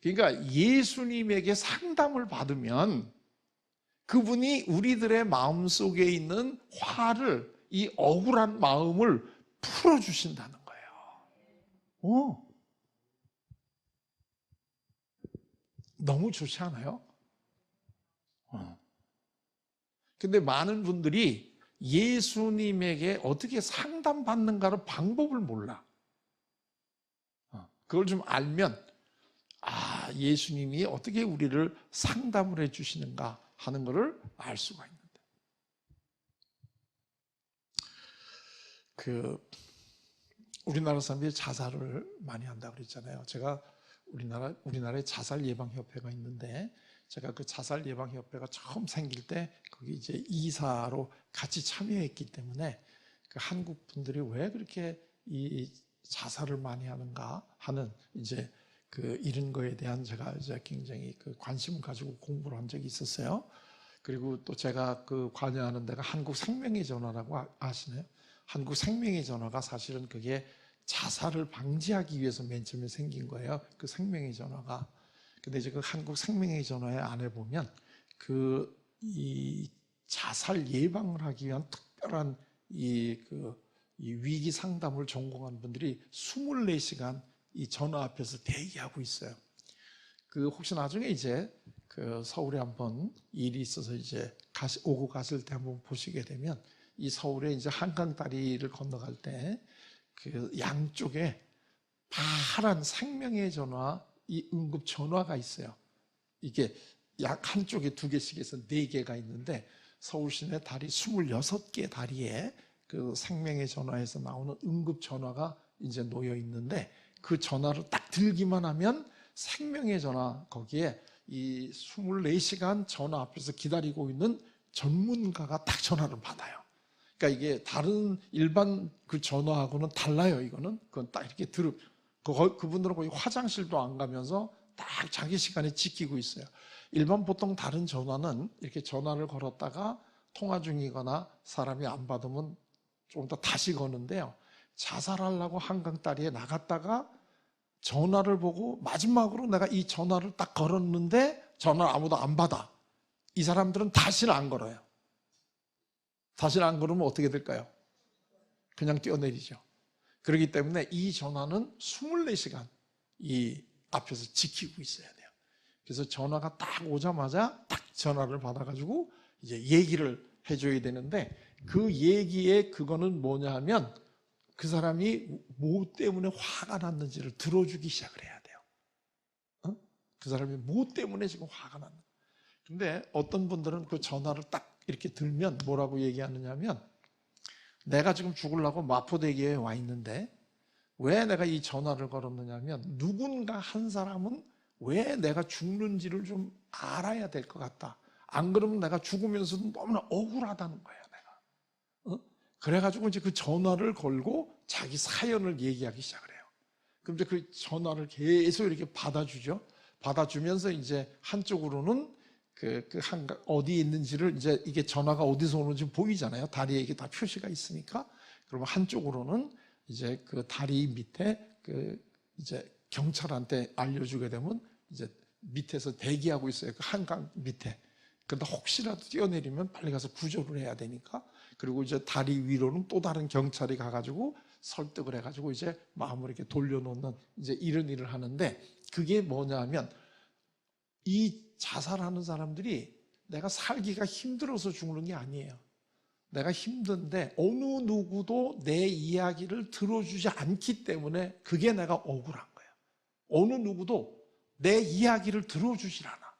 그러니까 예수님에게 상담을 받으면 그분이 우리들의 마음속에 있는 화를, 이 억울한 마음을 풀어주신다는 거예요. 너무 좋지 않아요? 근데 많은 분들이 예수님에게 어떻게 상담받는가를 방법을 몰라. 그걸 좀 알면, 예수님이 어떻게 우리를 상담을 해주시는가 하는 것을 알 수가 있는데. 우리나라 사람들이 자살을 많이 한다고 그랬잖아요. 제가 우리나라에 자살 예방 협회가 있는데, 제가 그 자살 예방 협회가 처음 생길 때 거기 이제 이사로 같이 참여했기 때문에 그 한국 분들이 왜 그렇게 이 자살을 많이 하는가 하는 이제 이런 거에 대한 제가 이제 굉장히 관심을 가지고 공부를 한 적이 있었어요. 그리고 또 제가 관여하는 데가 한국 생명의 전화라고 아시나요? 한국 생명의 전화가 사실은 그게 자살을 방지하기 위해서 맨 처음에 생긴 거예요. 그 생명의 전화가. 근데 이제 그 한국 생명의 전화의 안에 보면 이 자살 예방을 하기 위한 특별한 이 위기 상담을 전공한 분들이 24시간 이 전화 앞에서 대기하고 있어요. 혹시 나중에 이제 서울에 한번 일이 있어서 이제 오고 가실 때 한번 보시게 되면 이 서울에 이제 한강 다리를 건너갈 때 양쪽에 파란 생명의 전화, 이 응급 전화가 있어요. 이게 약 한쪽에 2개씩 해서 4개가 있는데 서울 시내 다리 26개 다리에 생명의 전화에서 나오는 응급 전화가 이제 놓여 있는데 그 전화를 딱 들기만 하면 생명의 전화, 거기에 이 24시간 전화 앞에서 기다리고 있는 전문가가 딱 전화를 받아요. 그러니까 이게 다른 일반 전화하고는 달라요. 그건 딱 이렇게 그분들은 거의 화장실도 안 가면서 딱 자기 시간에 지키고 있어요. 일반 보통 다른 전화는 이렇게 전화를 걸었다가 통화 중이거나 사람이 안 받으면 좀 더 다시 거는데요. 자살하려고 한강 다리에 나갔다가 전화를 보고 마지막으로 내가 이 전화를 딱 걸었는데 전화를 아무도 안 받아. 이 사람들은 다시는 안 걸어요. 다시는 안 걸으면 어떻게 될까요? 그냥 뛰어내리죠. 그렇기 때문에 이 전화는 24시간 이 앞에서 지키고 있어야 돼요. 그래서 전화가 딱 오자마자 딱 전화를 받아가지고 이제 얘기를 해줘야 되는데 그 얘기에 그거는 뭐냐 하면 그 사람이 뭐 때문에 화가 났는지를 들어주기 시작을 해야 돼요. 그 사람이 뭐 때문에 지금 화가 났는지. 근데 어떤 분들은 그 전화를 딱 이렇게 들면 뭐라고 얘기하느냐 하면 내가 지금 죽으려고 마포대교에 와 있는데 왜 내가 이 전화를 걸었느냐 하면 누군가 한 사람은 왜 내가 죽는지를 좀 알아야 될 것 같다. 안 그러면 내가 죽으면서도 너무나 억울하다는 거예요, 내가. 그래가지고 이제 그 전화를 걸고 자기 사연을 얘기하기 시작을 해요. 그럼 이제 그 전화를 계속 이렇게 받아주죠. 받아주면서 이제 한쪽으로는 어디에 있는지를 이제 이게 전화가 어디서 오는지 보이잖아요. 다리에 이게 다 표시가 있으니까. 그러면 한쪽으로는 이제 그 다리 밑에 이제 경찰한테 알려주게 되면 이제 밑에서 대기하고 있어요. 그 한강 밑에. 그러다 혹시라도 뛰어내리면 빨리 가서 구조를 해야 되니까. 그리고 이제 다리 위로는 또 다른 경찰이 가가지고 설득을 해가지고 이제 마음을 이렇게 돌려놓는 이제 이런 일을 하는데 그게 뭐냐면 이 자살하는 사람들이 내가 살기가 힘들어서 죽는 게 아니에요. 내가 힘든데 어느 누구도 내 이야기를 들어주지 않기 때문에 그게 내가 억울한 거예요. 어느 누구도 내 이야기를 들어주질 않아.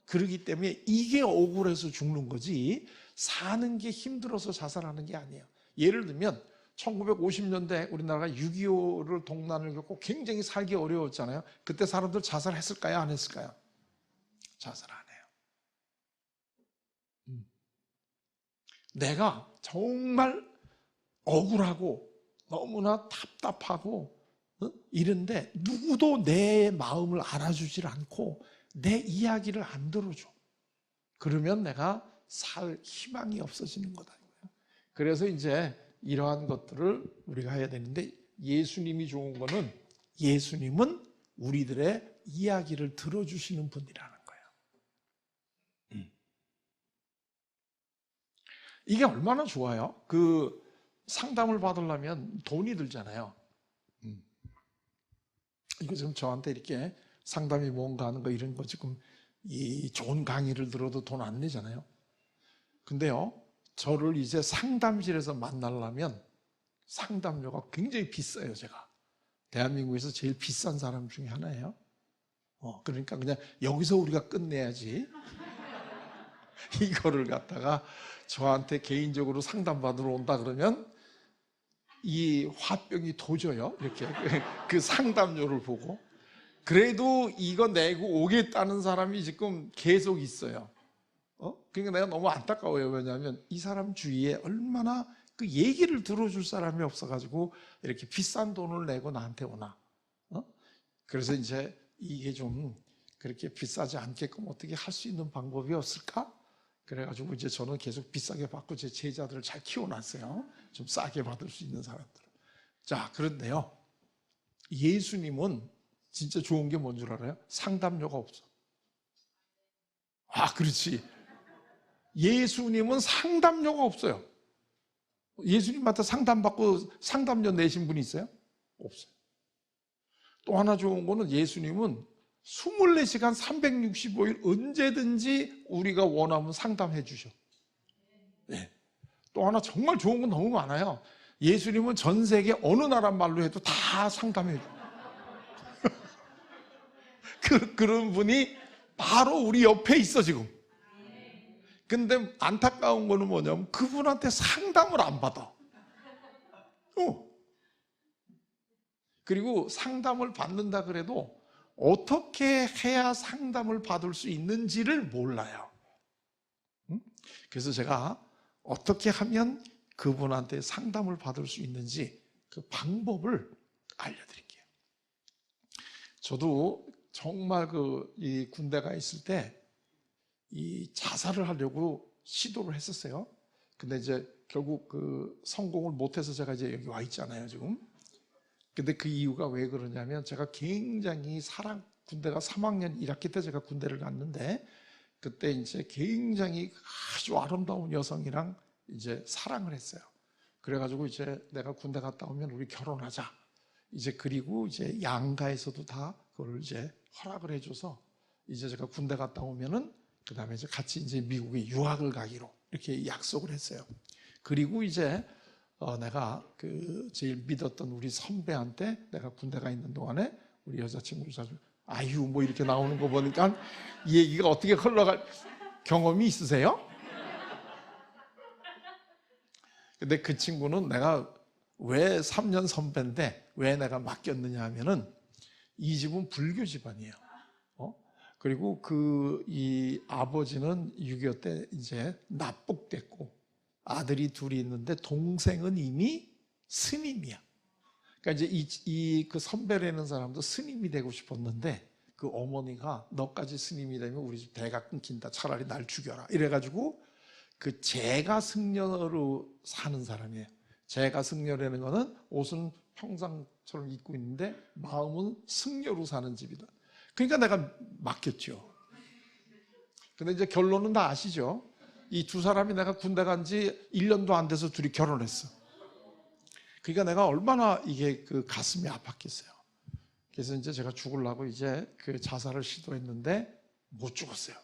그러기 때문에 이게 억울해서 죽는 거지 사는 게 힘들어서 자살하는 게 아니에요. 예를 들면 1950년대 우리나라가 6.25를 동란을 겪고 굉장히 살기 어려웠잖아요. 그때 사람들 자살했을까요? 안 했을까요? 자살 안 해요. 내가 정말 억울하고 너무나 답답하고 이런데 누구도 내 마음을 알아주질 않고 내 이야기를 안 들어줘. 그러면 내가 살 희망이 없어지는 거다. 그래서 이제 이러한 것들을 우리가 해야 되는데 예수님이 좋은 거는 예수님은 우리들의 이야기를 들어주시는 분이라는 거예요. 이게 얼마나 좋아요? 상담을 받으려면 돈이 들잖아요. 이거 지금 저한테 이렇게 상담이 뭔가 하는 거 이런 거 지금 이 좋은 강의를 들어도 돈 안 내잖아요. 근데요, 저를 이제 상담실에서 만나려면 상담료가 굉장히 비싸요, 제가. 대한민국에서 제일 비싼 사람 중에 하나예요. 그러니까 그냥 여기서 우리가 끝내야지. 이거를 갖다가 저한테 개인적으로 상담받으러 온다 그러면 이 화병이 도져요. 이렇게 그 상담료를 보고. 그래도 이거 내고 오겠다는 사람이 지금 계속 있어요. 그러니까 내가 너무 안타까워요. 왜냐하면 이 사람 주위에 얼마나 그 얘기를 들어줄 사람이 없어가지고 이렇게 비싼 돈을 내고 나한테 오나. 그래서 이제 이게 좀 그렇게 비싸지 않게끔 어떻게 할 수 있는 방법이 없을까? 그래가지고 이제 저는 계속 비싸게 받고 제 제자들을 잘 키워놨어요. 좀 싸게 받을 수 있는 사람들. 자, 그런데요, 예수님은 진짜 좋은 게 뭔 줄 알아요? 상담료가 없어. 아, 그렇지. 예수님은 상담료가 없어요. 예수님한테 상담받고 상담료 내신 분이 있어요? 없어요. 또 하나 좋은 거는 예수님은 24시간 365일 언제든지 우리가 원하면 상담해 주셔. 네. 또 하나 정말 좋은 건 너무 많아요. 예수님은 전 세계 어느 나라 말로 해도 다 상담해 줘. 그런 분이 바로 우리 옆에 있어 지금. 근데 안타까운 거는 뭐냐면 그분한테 상담을 안 받아. 그리고 상담을 받는다 그래도 어떻게 해야 상담을 받을 수 있는지를 몰라요. 그래서 제가 어떻게 하면 그분한테 상담을 받을 수 있는지 그 방법을 알려드릴게요. 저도 정말 이 군대가 있을 때 이 자살을 하려고 시도를 했었어요. 근데 이제 결국 성공을 못해서 제가 이제 여기 와 있잖아요, 지금. 근데 그 이유가 왜 그러냐면 제가 굉장히 군대가 3학년 1학기 때 제가 군대를 갔는데 그때 이제 굉장히 아주 아름다운 여성이랑 이제 사랑을 했어요. 그래가지고 이제 내가 군대 갔다 오면 우리 결혼하자. 이제 그리고 이제 양가에서도 다 그걸 이제 허락을 해줘서 이제 제가 군대 갔다 오면은 그 다음에 이제 같이 이제 미국에 유학을 가기로 이렇게 약속을 했어요. 그리고 이제 내가 제일 믿었던 우리 선배한테 내가 군대가 있는 동안에 우리 여자친구를 자주 아유 뭐 이렇게 나오는 거 보니까 이 얘기가 어떻게 흘러갈 경험이 있으세요? 근데 그 친구는 내가 왜 3년 선배인데 왜 내가 맡겼느냐 하면은 이 집은 불교 집안이에요. 그리고 이 아버지는 6.25 때 이제 납북됐고 아들이 둘이 있는데 동생은 이미 스님이야. 그러니까 이제 그 선배라는 사람도 스님이 되고 싶었는데 그 어머니가 너까지 스님이 되면 우리 집 대가 끊긴다. 차라리 날 죽여라. 이래가지고 그 제가 승려로 사는 사람이에요. 제가 승려라는 거는 옷은 평상처럼 입고 있는데 마음은 승려로 사는 집이다. 그러니까 내가 맡겼죠. 근데 이제 결론은 다 아시죠? 이 두 사람이 내가 군대 간 지 1년도 안 돼서 둘이 결혼했어. 그러니까 내가 얼마나 이게 가슴이 아팠겠어요. 그래서 이제 제가 죽으려고 이제 자살을 시도했는데 못 죽었어요.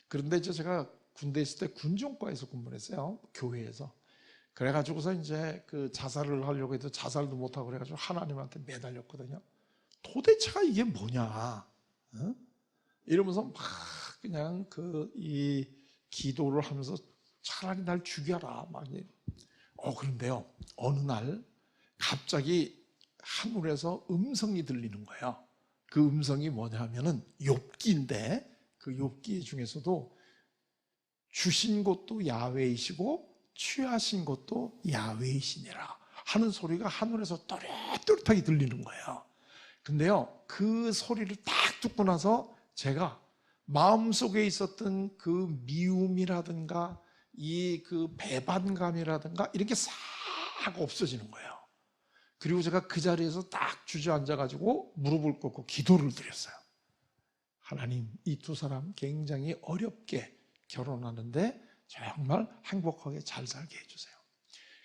그런데 이제 제가 군대 있을 때 군종과에서 근무를 했어요. 교회에서. 그래가지고서 이제 자살을 하려고 해도 자살도 못하고 그래가지고 하나님한테 매달렸거든요. 도대체가 이게 뭐냐? 이러면서 막 그냥 이 기도를 하면서 차라리 날 죽여라. 그런데요. 어느 날 갑자기 하늘에서 음성이 들리는 거예요. 그 음성이 뭐냐 하면은 욥기인데 그 욥기 중에서도 주신 것도 야훼이시고 취하신 것도 야훼이시니라 하는 소리가 하늘에서 또렷또렷하게 들리는 거예요. 근데요, 그 소리를 딱 듣고 나서 제가 마음속에 있었던 그 미움이라든가 배반감이라든가 이렇게 싹 없어지는 거예요. 그리고 제가 그 자리에서 딱 주저앉아가지고 무릎을 꿇고 기도를 드렸어요. 하나님, 이 두 사람 굉장히 어렵게 결혼하는데 정말 행복하게 잘 살게 해주세요.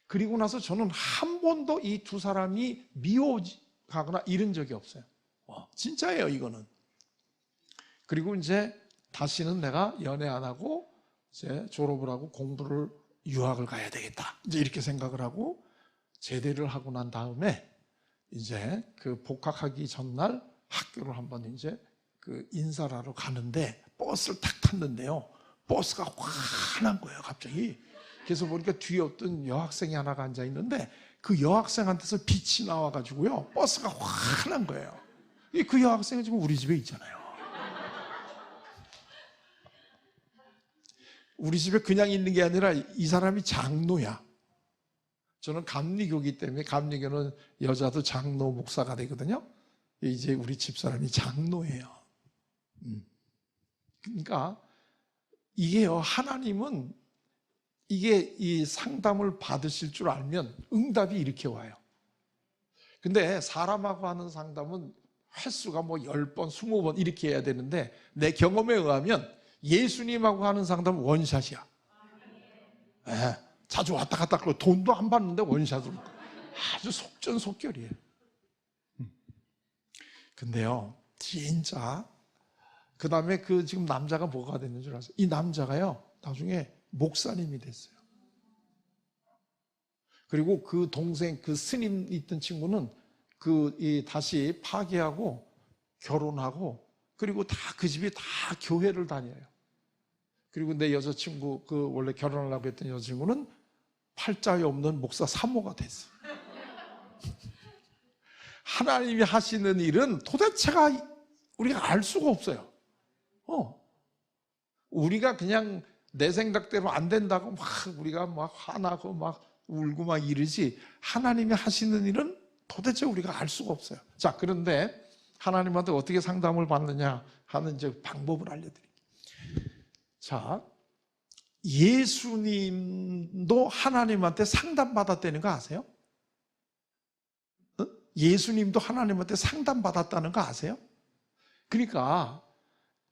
그리고 나서 저는 한 번도 이 두 사람이 미워가거나 이런 적이 없어요. 진짜예요, 이거는. 그리고 이제 다시는 내가 연애 안 하고 이제 졸업을 하고 유학을 가야 되겠다. 이제 이렇게 생각을 하고 제대를 하고 난 다음에 이제 복학하기 전날 학교를 한번 이제 인사를 하러 가는데 버스를 탁 탔는데요. 버스가 환한 거예요, 갑자기. 그래서 보니까 뒤에 어떤 여학생이 하나가 앉아 있는데 그 여학생한테서 빛이 나와가지고요. 버스가 환한 거예요. 그 여학생은 지금 우리 집에 있잖아요. 우리 집에 그냥 있는 게 아니라 이 사람이 장로야. 저는 감리교기 때문에 감리교는 여자도 장로 목사가 되거든요. 이제 우리 집사람이 장로예요. 그러니까 이게요, 하나님은 이게 이 상담을 받으실 줄 알면 응답이 이렇게 와요. 근데 사람하고 하는 상담은 횟수가 뭐 10번, 20번 이렇게 해야 되는데 내 경험에 의하면 예수님하고 하는 상담은 원샷이야. 네, 자주 왔다 갔다 하고 돈도 안 받는데 원샷으로. 아주 속전속결이에요. 근데요, 진짜 그 다음에 그 지금 남자가 뭐가 됐는 줄 아세요? 이 남자가요, 나중에 목사님이 됐어요. 그리고 그 동생, 그 스님 있던 친구는 다시 파괴하고 결혼하고, 그리고 다 그 집이 다 교회를 다녀요. 그리고 내 여자친구, 그 원래 결혼하려고 했던 여자친구는 팔자에 없는 목사 사모가 됐어. 하나님이 하시는 일은 도대체가 우리가 알 수가 없어요. 우리가 그냥 내 생각대로 안 된다고 막 우리가 막 화나고 막 울고 막 이러지, 하나님이 하시는 일은 도대체 우리가 알 수가 없어요. 자, 그런데 하나님한테 어떻게 상담을 받느냐 하는 이제 방법을 알려드릴게요. 자, 예수님도 하나님한테 상담받았다는 거 아세요? 예수님도 하나님한테 상담받았다는 거 아세요? 그러니까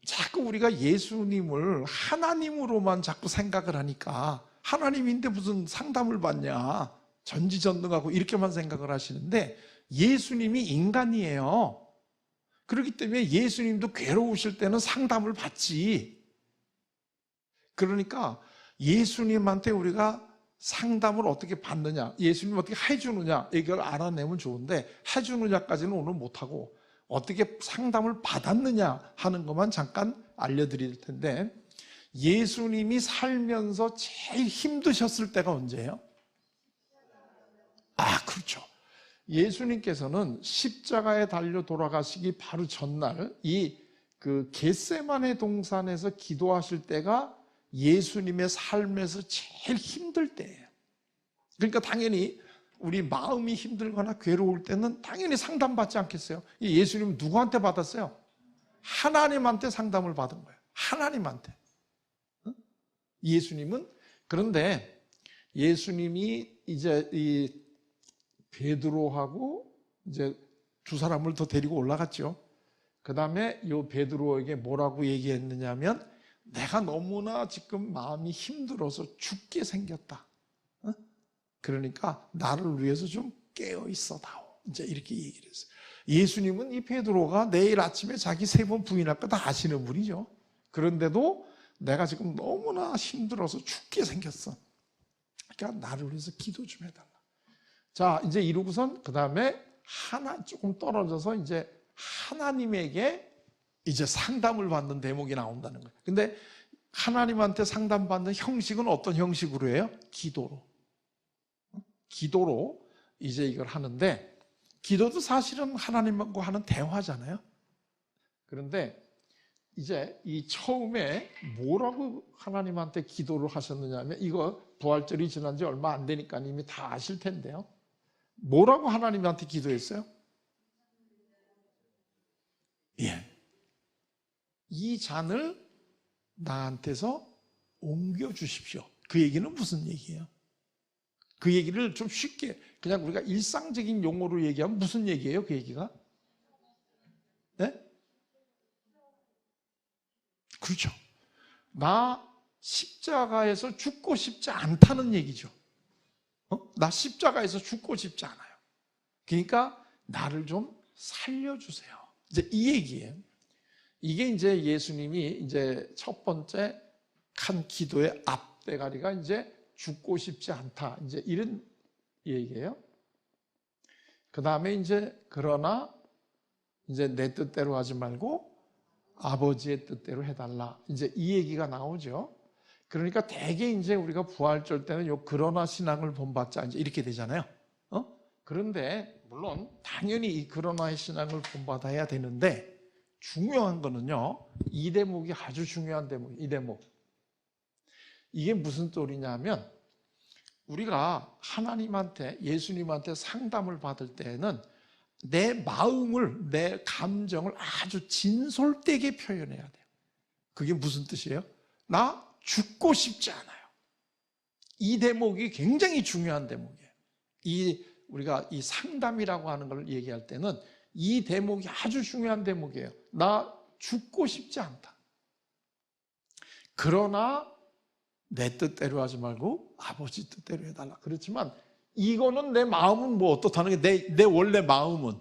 자꾸 우리가 예수님을 하나님으로만 자꾸 생각을 하니까, 하나님인데 무슨 상담을 받냐, 전지전능하고 이렇게만 생각을 하시는데, 예수님이 인간이에요. 그렇기 때문에 예수님도 괴로우실 때는 상담을 받지. 그러니까 예수님한테 우리가 상담을 어떻게 받느냐, 예수님 어떻게 해주느냐, 이걸 알아내면 좋은데, 해주느냐까지는 오늘 못하고 어떻게 상담을 받았느냐 하는 것만 잠깐 알려드릴 텐데, 예수님이 살면서 제일 힘드셨을 때가 언제예요? 그렇죠. 예수님께서는 십자가에 달려 돌아가시기 바로 전날 그 겟세마네 동산에서 기도하실 때가 예수님의 삶에서 제일 힘들 때예요. 그러니까 당연히 우리 마음이 힘들거나 괴로울 때는 당연히 상담받지 않겠어요? 예수님은 누구한테 받았어요? 하나님한테 상담을 받은 거예요. 하나님한테. 예수님은, 그런데 예수님이 이제 이 베드로하고 이제 두 사람을 더 데리고 올라갔죠. 그 다음에 이 베드로에게 뭐라고 얘기했느냐면, 내가 너무나 지금 마음이 힘들어서 죽게 생겼다. 그러니까 나를 위해서 좀 깨어 있어다오. 이제 이렇게 얘기를 했어요. 예수님은 이 베드로가 내일 아침에 자기 3번 부인할 거 다 아시는 분이죠. 그런데도 내가 지금 너무나 힘들어서 죽게 생겼어. 그러니까 나를 위해서 기도 좀 해달라. 자, 이제 이러고선 그 다음에 조금 떨어져서 이제 하나님에게 이제 상담을 받는 대목이 나온다는 거예요. 근데 하나님한테 상담받는 형식은 어떤 형식으로 해요? 기도로 이제 이걸 하는데, 기도도 사실은 하나님과 하는 대화잖아요. 그런데 이제 이 처음에 뭐라고 하나님한테 기도를 하셨느냐 하면, 이거 부활절이 지난 지 얼마 안 되니까 이미 다 아실 텐데요. 뭐라고 하나님한테 기도했어요? 이 잔을 나한테서 옮겨주십시오. 그 얘기는 무슨 얘기예요? 그 얘기를 좀 쉽게, 그냥 우리가 일상적인 용어로 얘기하면 무슨 얘기예요? 그 얘기가? 네? 그렇죠. 나 십자가에서 죽고 싶지 않다는 얘기죠. 나 십자가에서 죽고 싶지 않아요. 그러니까 나를 좀 살려주세요. 이제 이 얘기예요. 이게 이제 예수님이 이제 첫 번째 한 기도의 앞대가리가 이제 죽고 싶지 않다. 이제 이런 얘기예요. 그 다음에 이제 그러나 이제 내 뜻대로 하지 말고 아버지의 뜻대로 해달라. 이제 이 얘기가 나오죠. 그러니까 대개 이제 우리가 부활절 때는 요 그러나 신앙을 본받자 이제 이렇게 되잖아요. 그런데 물론 당연히 이 그러나의 신앙을 본받아야 되는데, 중요한 거는요, 이 대목이 아주 중요한 대목. 이 대목. 이게 무슨 소리냐면, 우리가 하나님한테, 예수님한테 상담을 받을 때는 내 마음을, 내 감정을 아주 진솔되게 표현해야 돼요. 그게 무슨 뜻이에요? 나 죽고 싶지 않아요. 이 대목이 굉장히 중요한 대목이에요. 이 우리가 이 상담이라고 하는 걸 얘기할 때는 이 대목이 아주 중요한 대목이에요. 나 죽고 싶지 않다. 그러나 내 뜻대로 하지 말고 아버지 뜻대로 해달라. 그렇지만 이거는 내 마음은 뭐 어떻다는 게 내 원래 마음은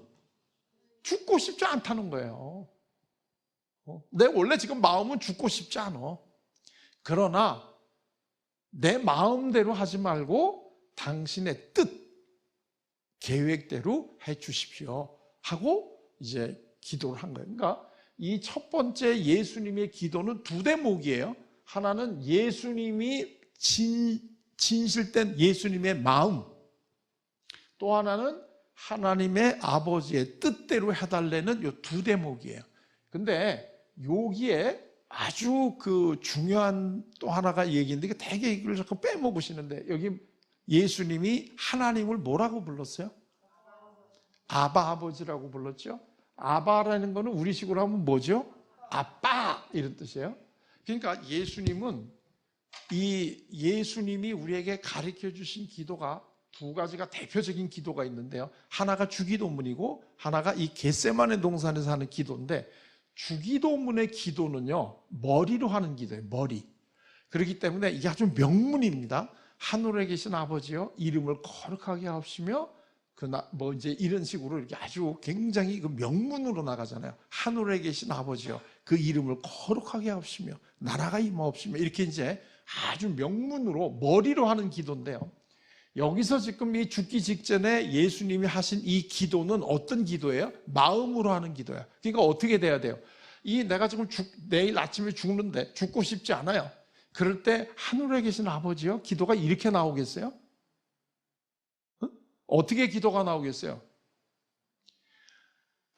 죽고 싶지 않다는 거예요. 내 원래 지금 마음은 죽고 싶지 않아. 그러나 내 마음대로 하지 말고 당신의 뜻, 계획대로 해 주십시오 하고 이제 기도를 한 거예요. 그러니까 이 첫 번째 예수님의 기도는 두 대목이에요. 하나는 예수님이 진실된 예수님의 마음, 또 하나는 하나님의 아버지의 뜻대로 해달라는 이 두 대목이에요. 근데 여기에 아주 그 중요한 또 하나가 얘기인데 이게 되게 이걸 자꾸 빼먹으시는데, 여기 예수님이 하나님을 뭐라고 불렀어요? 아바 아버지라고 불렀죠. 아바라는 거는 우리식으로 하면 뭐죠? 아빠 이런 뜻이에요. 그러니까 예수님이 우리에게 가르쳐 주신 기도가 두 가지가 대표적인 기도가 있는데요. 하나가 주기도문이고 하나가 이 겟세마네 동산에서 하는 기도인데, 주기도문의 기도는요, 머리로 하는 기도예요. 머리. 그렇기 때문에 이게 아주 명문입니다. 하늘에 계신 아버지여, 이름을 거룩하게 하옵시며, 이제 이런 식으로 이렇게 아주 굉장히 그 명문으로 나가잖아요. 하늘에 계신 아버지여, 그 이름을 거룩하게 하옵시며, 나라가 임하옵시며, 이렇게 이제 아주 명문으로 머리로 하는 기도인데요. 여기서 지금 이 죽기 직전에 예수님이 하신 이 기도는 어떤 기도예요? 마음으로 하는 기도예요. 그러니까 어떻게 돼야 돼요? 내가 지금 내일 아침에 죽는데 죽고 싶지 않아요. 그럴 때 하늘에 계신 아버지요, 기도가 이렇게 나오겠어요? 어떻게 기도가 나오겠어요?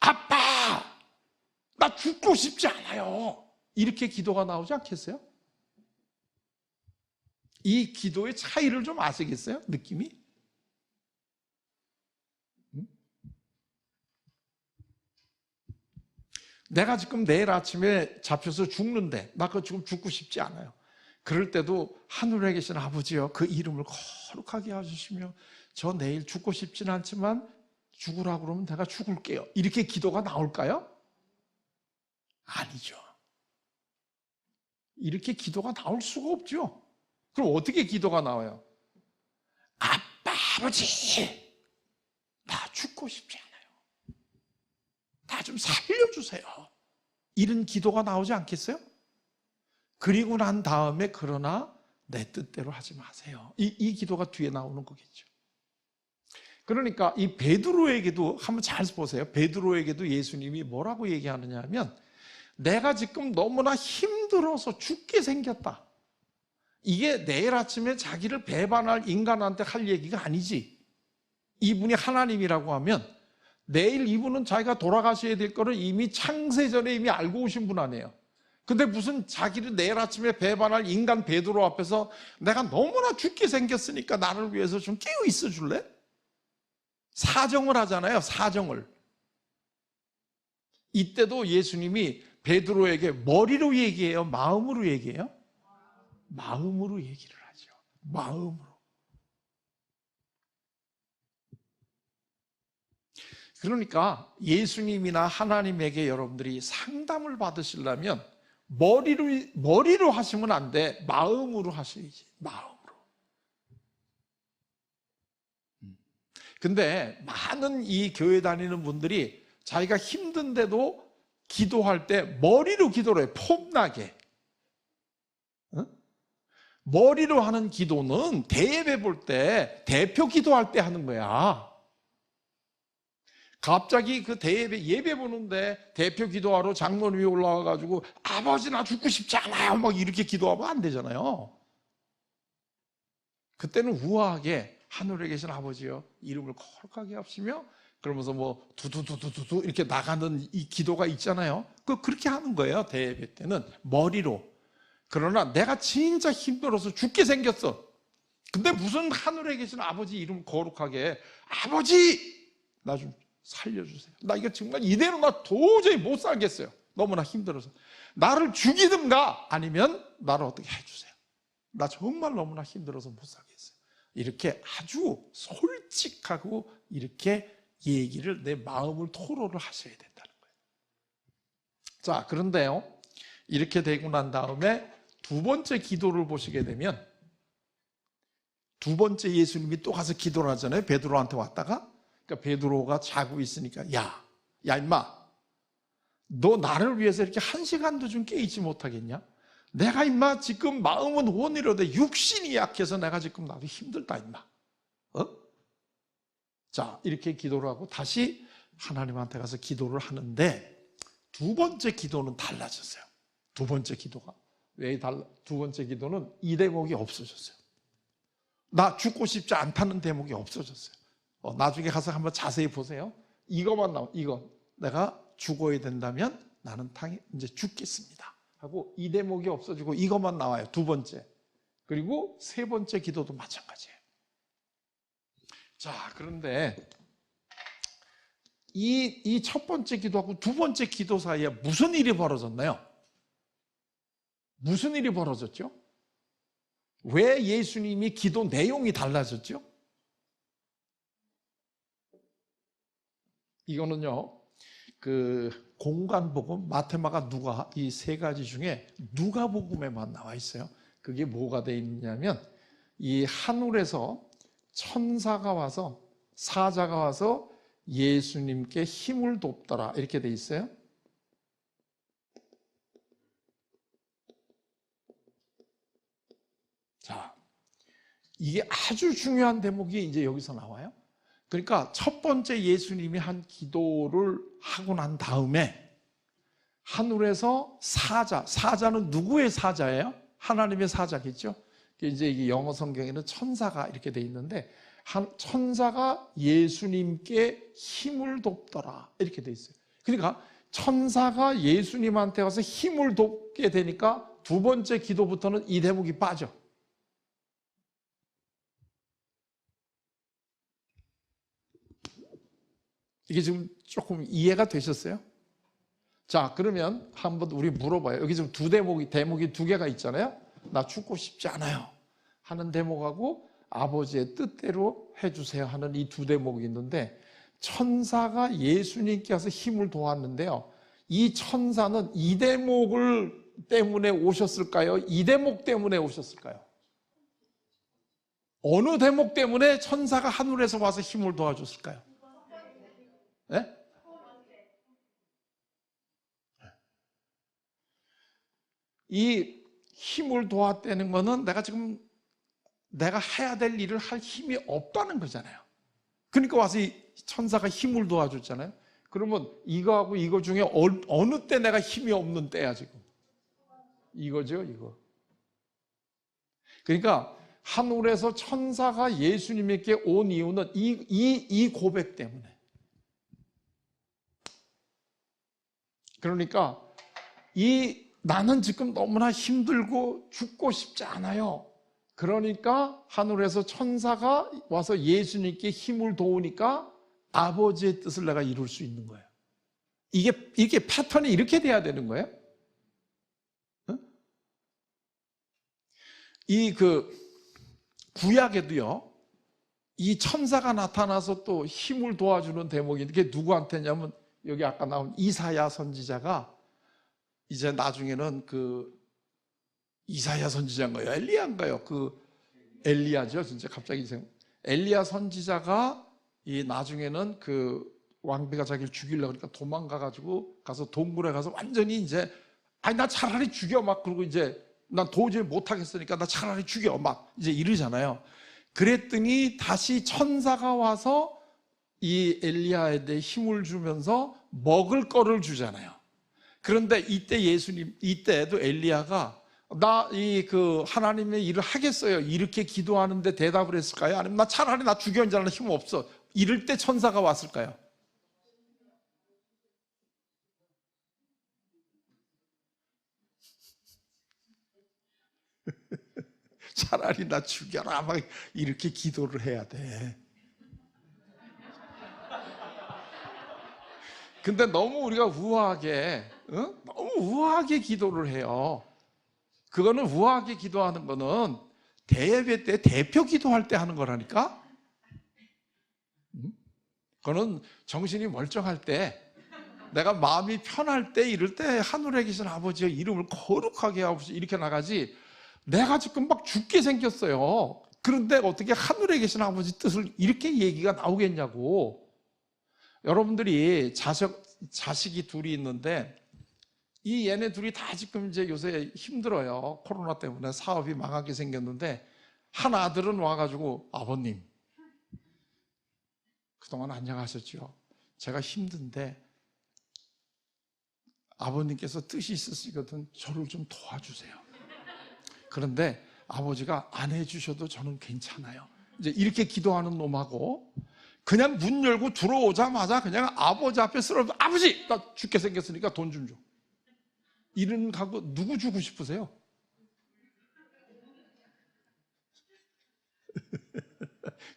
아빠! 나 죽고 싶지 않아요. 이렇게 기도가 나오지 않겠어요? 이 기도의 차이를 좀 아시겠어요? 느낌이? 내가 지금 내일 아침에 잡혀서 죽는데 나 지금 죽고 싶지 않아요. 그럴 때도 하늘에 계신 아버지여, 그 이름을 거룩하게 해주시며, 저 내일 죽고 싶진 않지만 죽으라고 그러면 내가 죽을게요. 이렇게 기도가 나올까요? 아니죠. 이렇게 기도가 나올 수가 없죠. 그럼 어떻게 기도가 나와요? 아버지, 나 죽고 싶지 않아요. 나 좀 살려주세요. 이런 기도가 나오지 않겠어요? 그리고 난 다음에 그러나 내 뜻대로 하지 마세요. 이 기도가 뒤에 나오는 거겠죠. 그러니까 이 베드로에게도 한번 잘 보세요. 베드로에게도 예수님이 뭐라고 얘기하느냐 하면, 내가 지금 너무나 힘들어서 죽게 생겼다. 이게 내일 아침에 자기를 배반할 인간한테 할 얘기가 아니지. 이분이 하나님이라고 하면 내일 이분은 자기가 돌아가셔야 될 거를 이미 창세전에 이미 알고 오신 분 아니에요. 근데 무슨 자기를 내일 아침에 배반할 인간 베드로 앞에서 내가 너무나 죽게 생겼으니까 나를 위해서 좀 깨어 있어 줄래? 사정을 하잖아요. 사정을. 이때도 예수님이 베드로에게 머리로 얘기해요? 마음으로 얘기해요? 마음으로 얘기를 하죠. 마음으로. 그러니까 예수님이나 하나님에게 여러분들이 상담을 받으시려면 머리로 하시면 안 돼. 마음으로 하셔야지. 마음으로. 근데 많은 이 교회 다니는 분들이 자기가 힘든데도 기도할 때 머리로 기도를 해요. 폼나게. 머리로 하는 기도는 대예배 볼 때, 대표 기도할 때 하는 거야. 갑자기 그 대예배, 예배 보는데 대표 기도하러 장로님 위에 올라와가지고 아버지 나 죽고 싶지 않아요 막 이렇게 기도하면 안 되잖아요. 그때는 우아하게 하늘에 계신 아버지여, 이름을 거룩하게 하시며, 그러면서 뭐 두두두두두 이렇게 나가는 이 기도가 있잖아요. 그렇게 하는 거예요. 대예배 때는 머리로. 그러나 내가 진짜 힘들어서 죽게 생겼어. 근데 무슨 하늘에 계신 아버지 이름 거룩하게, 아버지 나 좀 살려주세요. 나 이거 정말 이대로 나 도저히 못 살겠어요. 너무나 힘들어서. 나를 죽이든가 아니면 나를 어떻게 해주세요. 나 정말 너무나 힘들어서 못 살겠어요. 이렇게 아주 솔직하고 이렇게 얘기를, 내 마음을 토로를 하셔야 된다는 거예요. 자, 그런데요, 이렇게 되고 난 다음에 두 번째 기도를 보시게 되면, 두 번째 예수님이 또 가서 기도를 하잖아요. 베드로한테 왔다가. 그러니까 베드로가 자고 있으니까, 야 임마, 너 나를 위해서 이렇게 1시간도 좀 깨있지 못하겠냐? 내가 임마 지금 마음은 온이로되 육신이 약해서 내가 지금 나도 힘들다 임마. 자, 이렇게 기도를 하고 다시 하나님한테 가서 기도를 하는데, 두 번째 기도는 달라졌어요. 두 번째 기도가. 두 번째 기도는 이 대목이 없어졌어요. 나 죽고 싶지 않다는 대목이 없어졌어요. 나중에 가서 한번 자세히 보세요. 이거만 나와. 이거 내가 죽어야 된다면 나는 이제 죽겠습니다 하고 이 대목이 없어지고 이것만 나와요. 두 번째. 그리고 세 번째 기도도 마찬가지예요. 자, 그런데 이 첫 번째 기도하고 두 번째 기도 사이에 무슨 일이 벌어졌나요? 무슨 일이 벌어졌죠? 왜 예수님이 기도 내용이 달라졌죠? 이거는요, 그 공간복음, 마테마가, 누가, 이 세 가지 중에 누가복음에만 나와 있어요. 그게 뭐가 돼 있냐면, 이 하늘에서 천사가 와서, 사자가 와서 예수님께 힘을 돕더라, 이렇게 돼 있어요. 자, 이게 아주 중요한 대목이 이제 여기서 나와요. 그러니까 첫 번째 예수님이 한 기도를 하고 난 다음에 하늘에서 사자는 누구의 사자예요? 하나님의 사자겠죠? 이제 이게 영어 성경에는 천사가 이렇게 돼 있는데, 천사가 예수님께 힘을 돕더라, 이렇게 돼 있어요. 그러니까 천사가 예수님한테 와서 힘을 돕게 되니까 두 번째 기도부터는 이 대목이 빠져. 이게 지금 조금 이해가 되셨어요? 자, 그러면 한번 우리 물어봐요. 여기 지금 대목이 두 개가 있잖아요. 나 죽고 싶지 않아요 하는 대목하고 아버지의 뜻대로 해주세요 하는 이 두 대목이 있는데, 천사가 예수님께 와서 힘을 도왔는데요, 이 천사는 이 대목을 때문에 오셨을까요? 이 대목 때문에 오셨을까요? 어느 대목 때문에 천사가 하늘에서 와서 힘을 도와줬을까요? 네? 이 힘을 도왔다는 거는 내가 해야 될 일을 할 힘이 없다는 거잖아요. 그러니까 와서 이 천사가 힘을 도와줬잖아요. 그러면 이거하고 이거 중에 어느 때 내가 힘이 없는 때야 지금? 이거죠, 이거. 그러니까 하늘에서 천사가 예수님에게 온 이유는 이 고백 때문에. 그러니까 나는 지금 너무나 힘들고 죽고 싶지 않아요. 그러니까 하늘에서 천사가 와서 예수님께 힘을 도우니까 아버지의 뜻을 내가 이룰 수 있는 거예요. 이게 패턴이 이렇게 돼야 되는 거예요. 응? 구약에도요, 이 천사가 나타나서 또 힘을 도와주는 대목이 그게 누구한테냐면, 여기 아까 나온 이사야 선지자가 이제 나중에는 이사야 선지자인가요? 엘리야인가요? 엘리야죠. 진짜 갑자기 엘리야 선지자가 나중에는 왕비가 자기를 죽이려고 그러니까 도망가가지고 가서 동굴에 가서 완전히 이제 나 차라리 죽여 막 그러고 이제 난 도저히 못하겠으니까 나 차라리 죽여 막 이제 이러잖아요. 그랬더니 다시 천사가 와서 이 엘리야에 대해 힘을 주면서 먹을 거를 주잖아요. 그런데 이때에도 엘리야가 나 하나님의 일을 하겠어요 이렇게 기도하는데 대답을 했을까요? 아니면 나 차라리 나 죽여 이제 나는 힘 없어 이럴 때 천사가 왔을까요? 차라리 나 죽여라 막 이렇게 기도를 해야 돼. 근데 너무 우리가 너무 우아하게 기도를 해요. 그거는 우아하게 기도하는 거는 대예배 때 대표 기도할 때 하는 거라니까. 그거는 정신이 멀쩡할 때, 내가 마음이 편할 때, 이럴 때 하늘에 계신 아버지의 이름을 거룩하게 아버지 이렇게 나가지, 내가 지금 막 죽게 생겼어요. 그런데 어떻게 하늘에 계신 아버지 뜻을 이렇게 얘기가 나오겠냐고. 여러분들이 자식이 둘이 있는데, 이 얘네 둘이 다 지금 이제 요새 힘들어요. 코로나 때문에 사업이 망하게 생겼는데, 한 아들은 와가지고, 아버님, 그동안 안녕하셨죠? 제가 힘든데 아버님께서 뜻이 있으시거든 저를 좀 도와주세요. 그런데 아버지가 안 해주셔도 저는 괜찮아요. 이제 이렇게 기도하는 놈하고, 그냥 문 열고 들어오자마자 그냥 아버지 앞에 쓰러져, 아버지! 나 죽게 생겼으니까 돈 좀 줘. 이런 가고 누구 주고 싶으세요?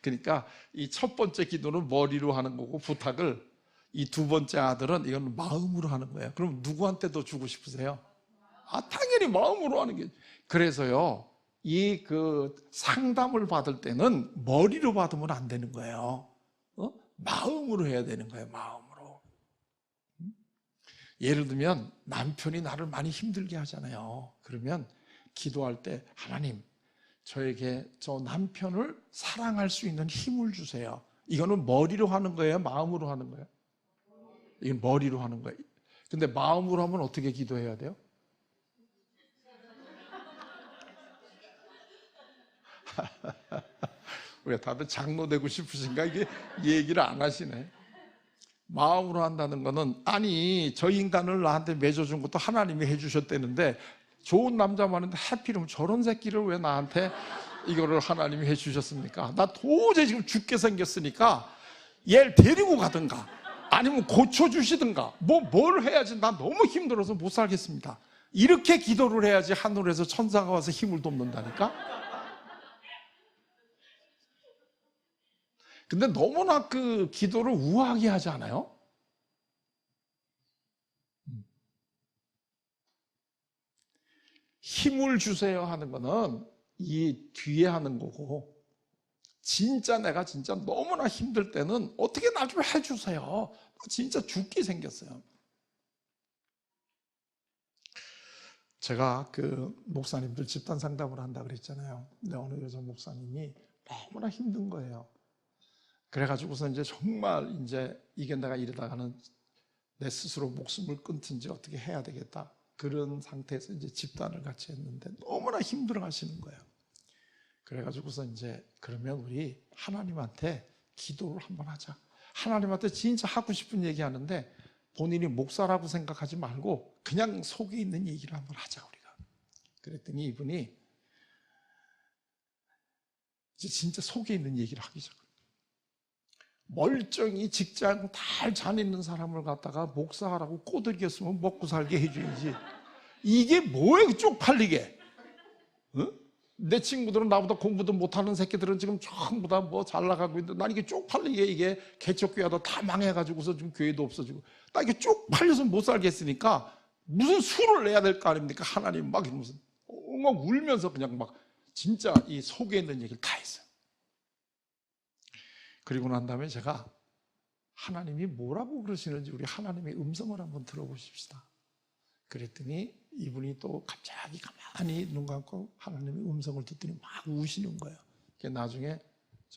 그러니까 이 첫 번째 기도는 머리로 하는 거고, 부탁을, 이 두 번째 아들은 이건 마음으로 하는 거예요. 그럼 누구한테 더 주고 싶으세요? 당연히 마음으로 하는 게. 그래서요, 이 상담을 받을 때는 머리로 받으면 안 되는 거예요. 마음으로 해야 되는 거예요. 마음으로. 예를 들면 남편이 나를 많이 힘들게 하잖아요. 그러면 기도할 때, 하나님, 저에게 저 남편을 사랑할 수 있는 힘을 주세요. 이거는 머리로 하는 거예요? 마음으로 하는 거예요? 이건 머리로 하는 거예요. 근데 마음으로 하면 어떻게 기도해야 돼요? 왜 다들 장로 되고 싶으신가? 이게 얘기를 안 하시네. 마음으로 한다는 거는, 아니 저 인간을 나한테 맺어준 것도 하나님이 해주셨다는데, 좋은 남자 많은데 하필이면 저런 새끼를 왜 나한테 이거를 하나님이 해주셨습니까? 나 도저히 지금 죽게 생겼으니까 얘를 데리고 가든가 아니면 고쳐주시든가 뭘 해야지, 나 너무 힘들어서 못 살겠습니다. 이렇게 기도를 해야지 하늘에서 천사가 와서 힘을 돕는다니까. 근데 너무나 그 기도를 우아하게 하지 않아요? 힘을 주세요 하는 거는 이 뒤에 하는 거고, 진짜 내가 진짜 너무나 힘들 때는 어떻게 나 좀 해주세요. 진짜 죽게 생겼어요. 제가 목사님들 집단 상담을 한다 그랬잖아요. 근데 어느 여자 목사님이 너무나 힘든 거예요. 그래가지고서 이제 정말 이제 이게 내가 이러다가는 내 스스로 목숨을 끊든지 어떻게 해야 되겠다. 그런 상태에서 이제 집단을 같이 했는데 너무나 힘들어 하시는 거예요. 그래가지고서 이제, 그러면 우리 하나님한테 기도를 한번 하자. 하나님한테 진짜 하고 싶은 얘기 하는데 본인이 목사라고 생각하지 말고 그냥 속에 있는 얘기를 한번 하자 우리가. 그랬더니 이분이 이제 진짜 속에 있는 얘기를 하기 시작해요. 멀쩡히 직장 잘 있는 사람을 갖다가 목사라고 꼬들겼으면 먹고 살게 해줘야지. 이게 뭐예요, 쪽팔리게? 응? 내 친구들은 나보다 공부도 못하는 새끼들은 지금 전부 다 뭐 잘 나가고 있는데, 난 이게 쪽팔리게, 이게 개척교회도 다 망해가지고서 지금 교회도 없어지고, 나 이게 쪽팔려서 못 살겠으니까 무슨 수를 내야 될 거 아닙니까? 하나님 막 이러면서 막 울면서 그냥 막 진짜 이 속에 있는 얘기를 다 했어요. 그리고 난 다음에 제가 하나님이 뭐라고 그러시는지 우리 하나님의 음성을 한번 들어보십시다. 그랬더니 이분이 또 갑자기 가만히 눈 감고 하나님의 음성을 듣더니 막 우시는 거예요. 나중에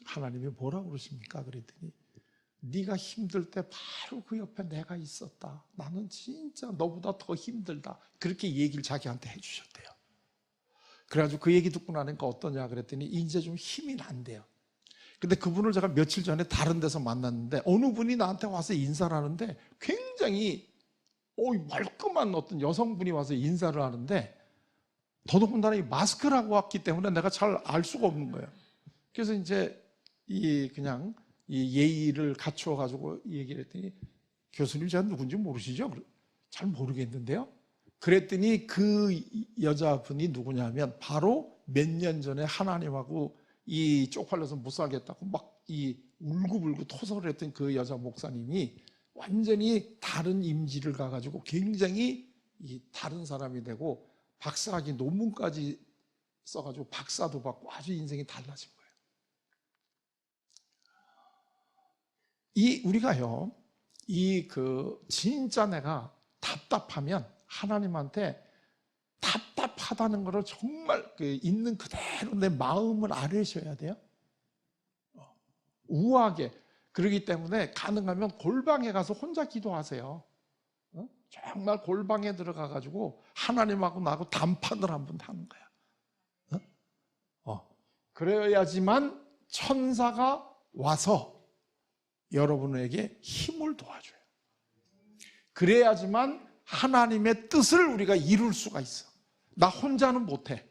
하나님이 뭐라고 그러십니까? 그랬더니, 네가 힘들 때 바로 그 옆에 내가 있었다. 나는 진짜 너보다 더 힘들다. 그렇게 얘기를 자기한테 해주셨대요. 그래가지고 그 얘기 듣고 나니까 어떠냐 그랬더니 이제 좀 힘이 난대요. 근데 그분을 제가 며칠 전에 다른 데서 만났는데 어느 분이 나한테 와서 인사를 하는데 굉장히 말끔한 어떤 여성분이 와서 인사를 하는데, 더더군다나 이 마스크를 하고 왔기 때문에 내가 잘 알 수가 없는 거예요. 그래서 이제 그냥 이 예의를 갖추어 가지고 얘기를 했더니, 교수님 제가 누군지 모르시죠? 잘 모르겠는데요. 그랬더니 그 여자분이 누구냐면 바로 몇 년 전에 하나님하고 이 쪽팔려서 못 살겠다고 막 이 울고불고 토설을 했던 그 여자 목사님이 완전히 다른 임지를 가가지고 굉장히 다른 사람이 되고 박사학위 논문까지 써가지고 박사도 받고 아주 인생이 달라진 거예요. 우리가요, 진짜 내가 답답하면 하나님한테 답답하다는 것을 정말 있는 그대로 내 마음을 아뢰셔야 돼요. 우아하게. 그렇기 때문에 가능하면 골방에 가서 혼자 기도하세요. 정말 골방에 들어가가지고 하나님하고 나하고 담판을 한번 하는 거야. 그래야지만 천사가 와서 여러분에게 힘을 도와줘요. 그래야지만 하나님의 뜻을 우리가 이룰 수가 있어. 나 혼자는 못해.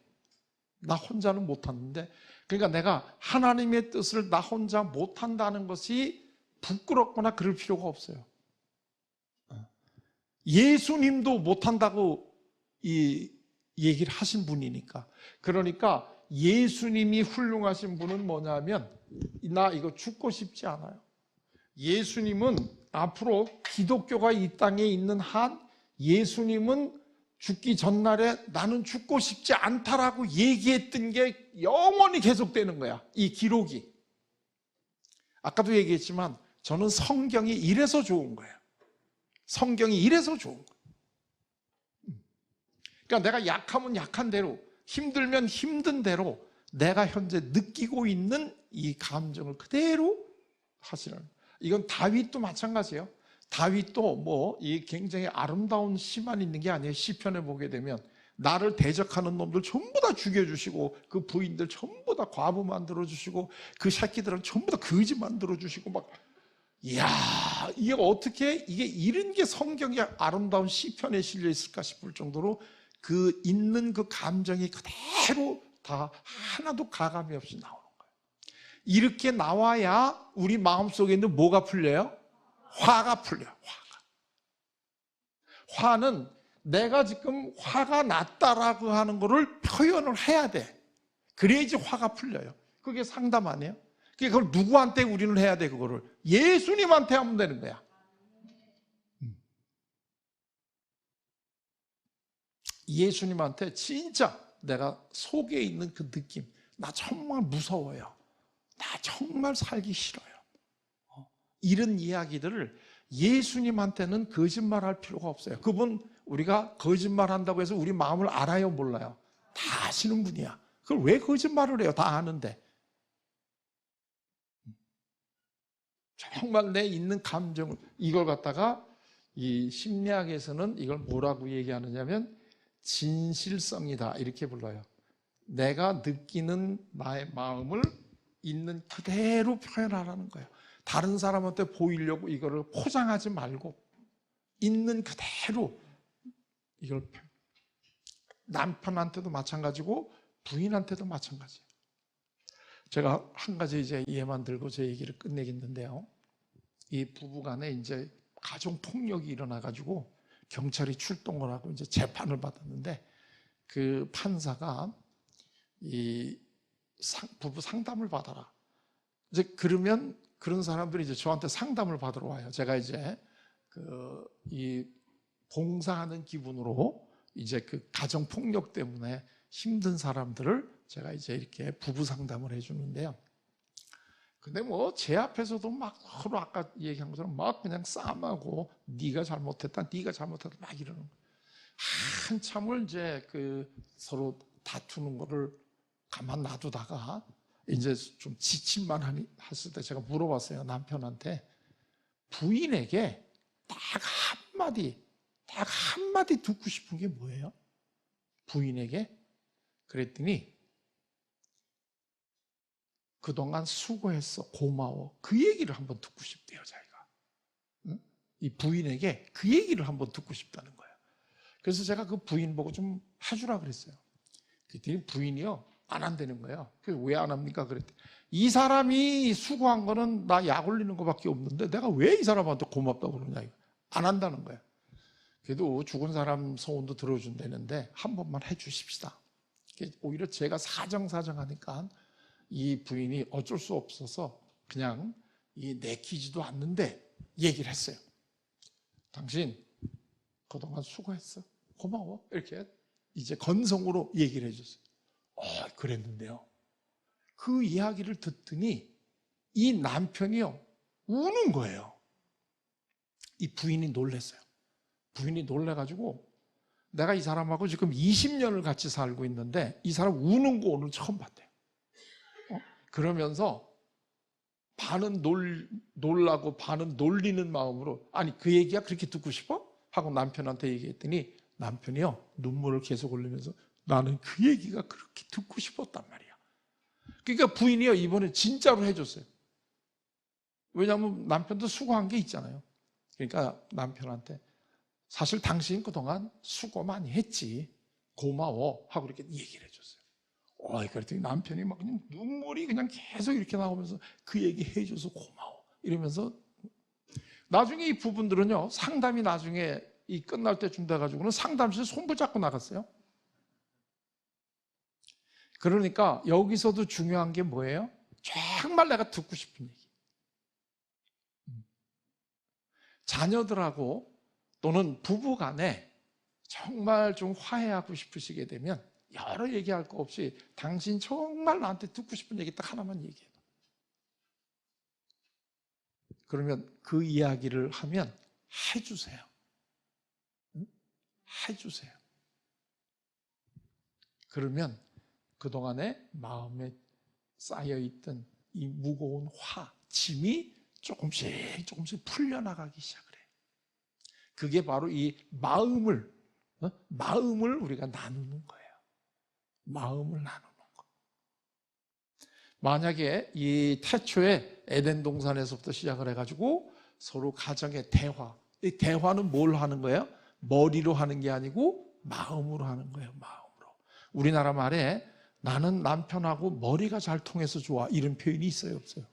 나 혼자는 못하는데, 그러니까 내가 하나님의 뜻을 나 혼자 못한다는 것이 부끄럽거나 그럴 필요가 없어요. 예수님도 못한다고 이 얘기를 하신 분이니까. 그러니까 예수님이 훌륭하신 분은 뭐냐면, 나 이거 죽고 싶지 않아요. 예수님은 앞으로 기독교가 이 땅에 있는 한 예수님은 죽기 전날에 나는 죽고 싶지 않다라고 얘기했던 게 영원히 계속되는 거야. 이 기록이. 아까도 얘기했지만 저는 성경이 이래서 좋은 거예요. 성경이 이래서 좋은 거예요. 그러니까 내가 약하면 약한 대로, 힘들면 힘든 대로 내가 현재 느끼고 있는 이 감정을 그대로 하시는 거예요. 이건 다윗도 마찬가지예요. 다윗도 이 굉장히 아름다운 시만 있는 게 아니에요. 시편에 보게 되면 나를 대적하는 놈들 전부 다 죽여주시고, 그 부인들 전부 다 과부 만들어주시고, 그 새끼들은 전부 다 거지 만들어주시고, 막, 이야, 이게 어떻게, 이런 게 성경의 아름다운 시편에 실려 있을까 싶을 정도로 그 있는 그 감정이 그대로 다 하나도 가감이 없이 나오는 거예요. 이렇게 나와야 우리 마음속에 있는 뭐가 풀려요? 화가 풀려요. 화는 내가 지금 화가 났다라고 하는 거를 표현을 해야 돼. 그래야지 화가 풀려요. 그게 상담 아니에요? 그걸 누구한테 우리는 해야 돼? 그거를 예수님한테 하면 되는 거야. 예수님한테 진짜 내가 속에 있는 그 느낌, 나 정말 무서워요, 나 정말 살기 싫어요, 이런 이야기들을 예수님한테는 거짓말할 필요가 없어요. 그분 우리가 거짓말한다고 해서 우리 마음을 알아요, 몰라요? 다 아시는 분이야. 그걸 왜 거짓말을 해요? 다 아는데. 정말 내 있는 감정을, 이걸 갖다가 이 심리학에서는 이걸 뭐라고 얘기하느냐면 진실성이다, 이렇게 불러요. 내가 느끼는 나의 마음을 있는 그대로 표현하라는 거예요. 다른 사람한테 보이려고 이거를 포장하지 말고 있는 그대로 이걸. 남편한테도 마찬가지고 부인한테도 마찬가지예요. 제가 한 가지 이제 예만 들고 제 얘기를 끝내겠는데요. 이 부부간에 이제 가정 폭력이 일어나가지고 경찰이 출동을 하고 이제 재판을 받았는데, 그 판사가 이 부부 상담을 받아라. 이제 그러면 그런 사람들이 이제 저한테 상담을 받으러 와요. 제가 이제 이 봉사하는 기분으로 이제 그 가정 폭력 때문에 힘든 사람들을 제가 이제 이렇게 부부 상담을 해주는데요. 근데 제 앞에서도 막 서로 아까 얘기한 것처럼 막 그냥 싸움하고 네가 잘못했다, 네가 잘못했다 막 이러는 거예요. 한참을 이제 서로 다투는 거를 가만 놔두다가 이제 좀 지칠만 했을 때 제가 물어봤어요, 남편한테. 부인에게 딱 한마디 듣고 싶은 게 뭐예요? 부인에게. 그랬더니 그동안 수고했어, 고마워, 그 얘기를 한번 듣고 싶대요, 자기가. 응? 이 부인에게 그 얘기를 한번 듣고 싶다는 거예요. 그래서 제가 그 부인 보고 좀 해주라 그랬어요. 그랬더니 부인이요, 안 한다는 거예요. 그래서 왜 안 합니까? 그랬더니 이 사람이 수고한 거는 나 약 올리는 거밖에 없는데 내가 왜 이 사람한테 고맙다고 그러냐, 이거. 안 한다는 거예요. 그래도 죽은 사람 소원도 들어준다는데 한 번만 해주십시다. 오히려 제가 사정하니까 이 부인이 어쩔 수 없어서 그냥 내키지도 않는데 얘기를 했어요. 당신 그동안 수고했어, 고마워, 이렇게 이제 건성으로 얘기를 해줬어요. 그랬는데요, 그 이야기를 듣더니 이 남편이요, 우는 거예요. 이 부인이 놀랐어요. 부인이 놀래가지고 내가 이 사람하고 지금 20년을 같이 살고 있는데 이 사람 우는 거 오늘 처음 봤대요. 그러면서 반은 놀라고 반은 놀리는 마음으로 아니 그 얘기가 그렇게 듣고 싶어? 하고 남편한테 얘기했더니 남편이요 눈물을 계속 흘리면서 나는 그 얘기가 그렇게 듣고 싶었단 말이야. 그러니까 부인이요 이번에 진짜로 해줬어요. 왜냐하면 남편도 수고한 게 있잖아요. 그러니까 남편한테 사실 당신 그동안 수고 많이 했지 고마워 하고 이렇게 얘기를 해줬어요. 그랬더니 남편이 막 그냥 눈물이 그냥 계속 이렇게 나오면서 그 얘기 해줘서 고마워 이러면서 나중에 이 부분들은요 상담이 나중에 이 끝날 때쯤 돼가지고는 상담실 손붙잡고 나갔어요. 그러니까 여기서도 중요한 게 뭐예요? 정말 내가 듣고 싶은 얘기. 자녀들하고 또는 부부간에 정말 좀 화해하고 싶으시게 되면 여러 얘기할 거 없이 당신 정말 나한테 듣고 싶은 얘기 딱 하나만 얘기해. 그러면 그 이야기를 하면 해주세요. 해주세요. 그러면 그동안에 마음에 쌓여있던 이 무거운 짐이 조금씩 풀려나가기 시작을 해요. 그게 바로 이 마음을 우리가 나누는 거예요. 마음을 나누는 거. 만약에 이 태초에 에덴 동산에서부터 시작을 해가지고 서로 가정의 대화, 이 대화는 뭘 하는 거예요? 머리로 하는 게 아니고 마음으로 하는 거예요. 마음으로. 우리나라 말에 나는 남편하고 머리가 잘 통해서 좋아 이런 표현이 있어요? 없어요?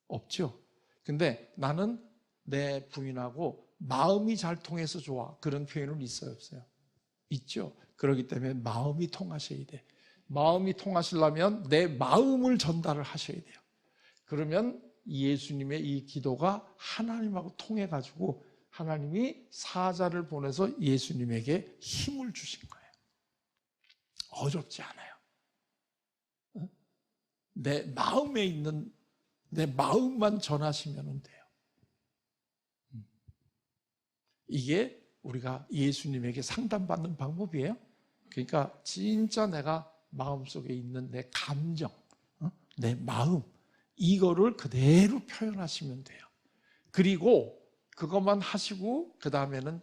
없죠. 근데 나는 내 부인하고 마음이 잘 통해서 좋아 그런 표현은 있어요? 없어요? 있죠. 그렇기 때문에 마음이 통하셔야 돼. 마음이 통하시려면 내 마음을 전달을 하셔야 돼요. 그러면 예수님의 이 기도가 하나님하고 통해가지고 하나님이 사자를 보내서 예수님에게 힘을 주신 거예요. 어렵지 않아요. 내 마음에 있는 내 마음만 전하시면 돼요. 이게 우리가 예수님에게 상담받는 방법이에요. 그러니까 진짜 내가 마음속에 있는 내 감정, 내 마음 이거를 그대로 표현하시면 돼요. 그리고 그것만 하시고 그 다음에는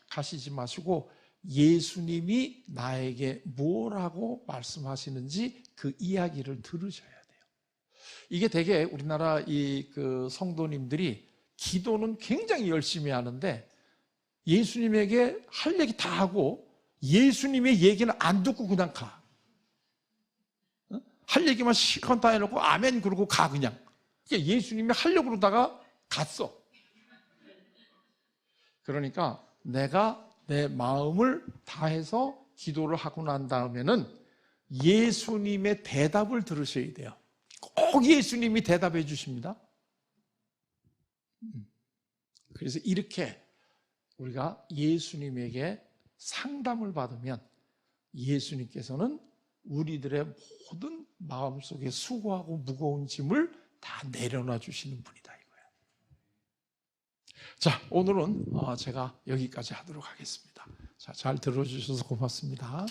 가시지 마시고 예수님이 나에게 뭐라고 말씀하시는지 그 이야기를 들으셔야 돼요. 이게 되게 우리나라 그 성도님들이 기도는 굉장히 열심히 하는데 예수님에게 할 얘기 다 하고 예수님의 얘기는 안 듣고 그냥 가. 할 얘기만 실컷 다 해놓고 아멘 그러고 가 그냥. 예수님이 하려고 그러다가 갔어. 그러니까 내가 내 마음을 다해서 기도를 하고 난 다음에는 예수님의 대답을 들으셔야 돼요. 꼭 예수님이 대답해 주십니다. 그래서 이렇게 우리가 예수님에게 상담을 받으면 예수님께서는 우리들의 모든 마음속에 수고하고 무거운 짐을 다 내려놔 주시는 분이다 이거예요. 자, 오늘은 제가 여기까지 하도록 하겠습니다. 자, 잘 들어주셔서 고맙습니다.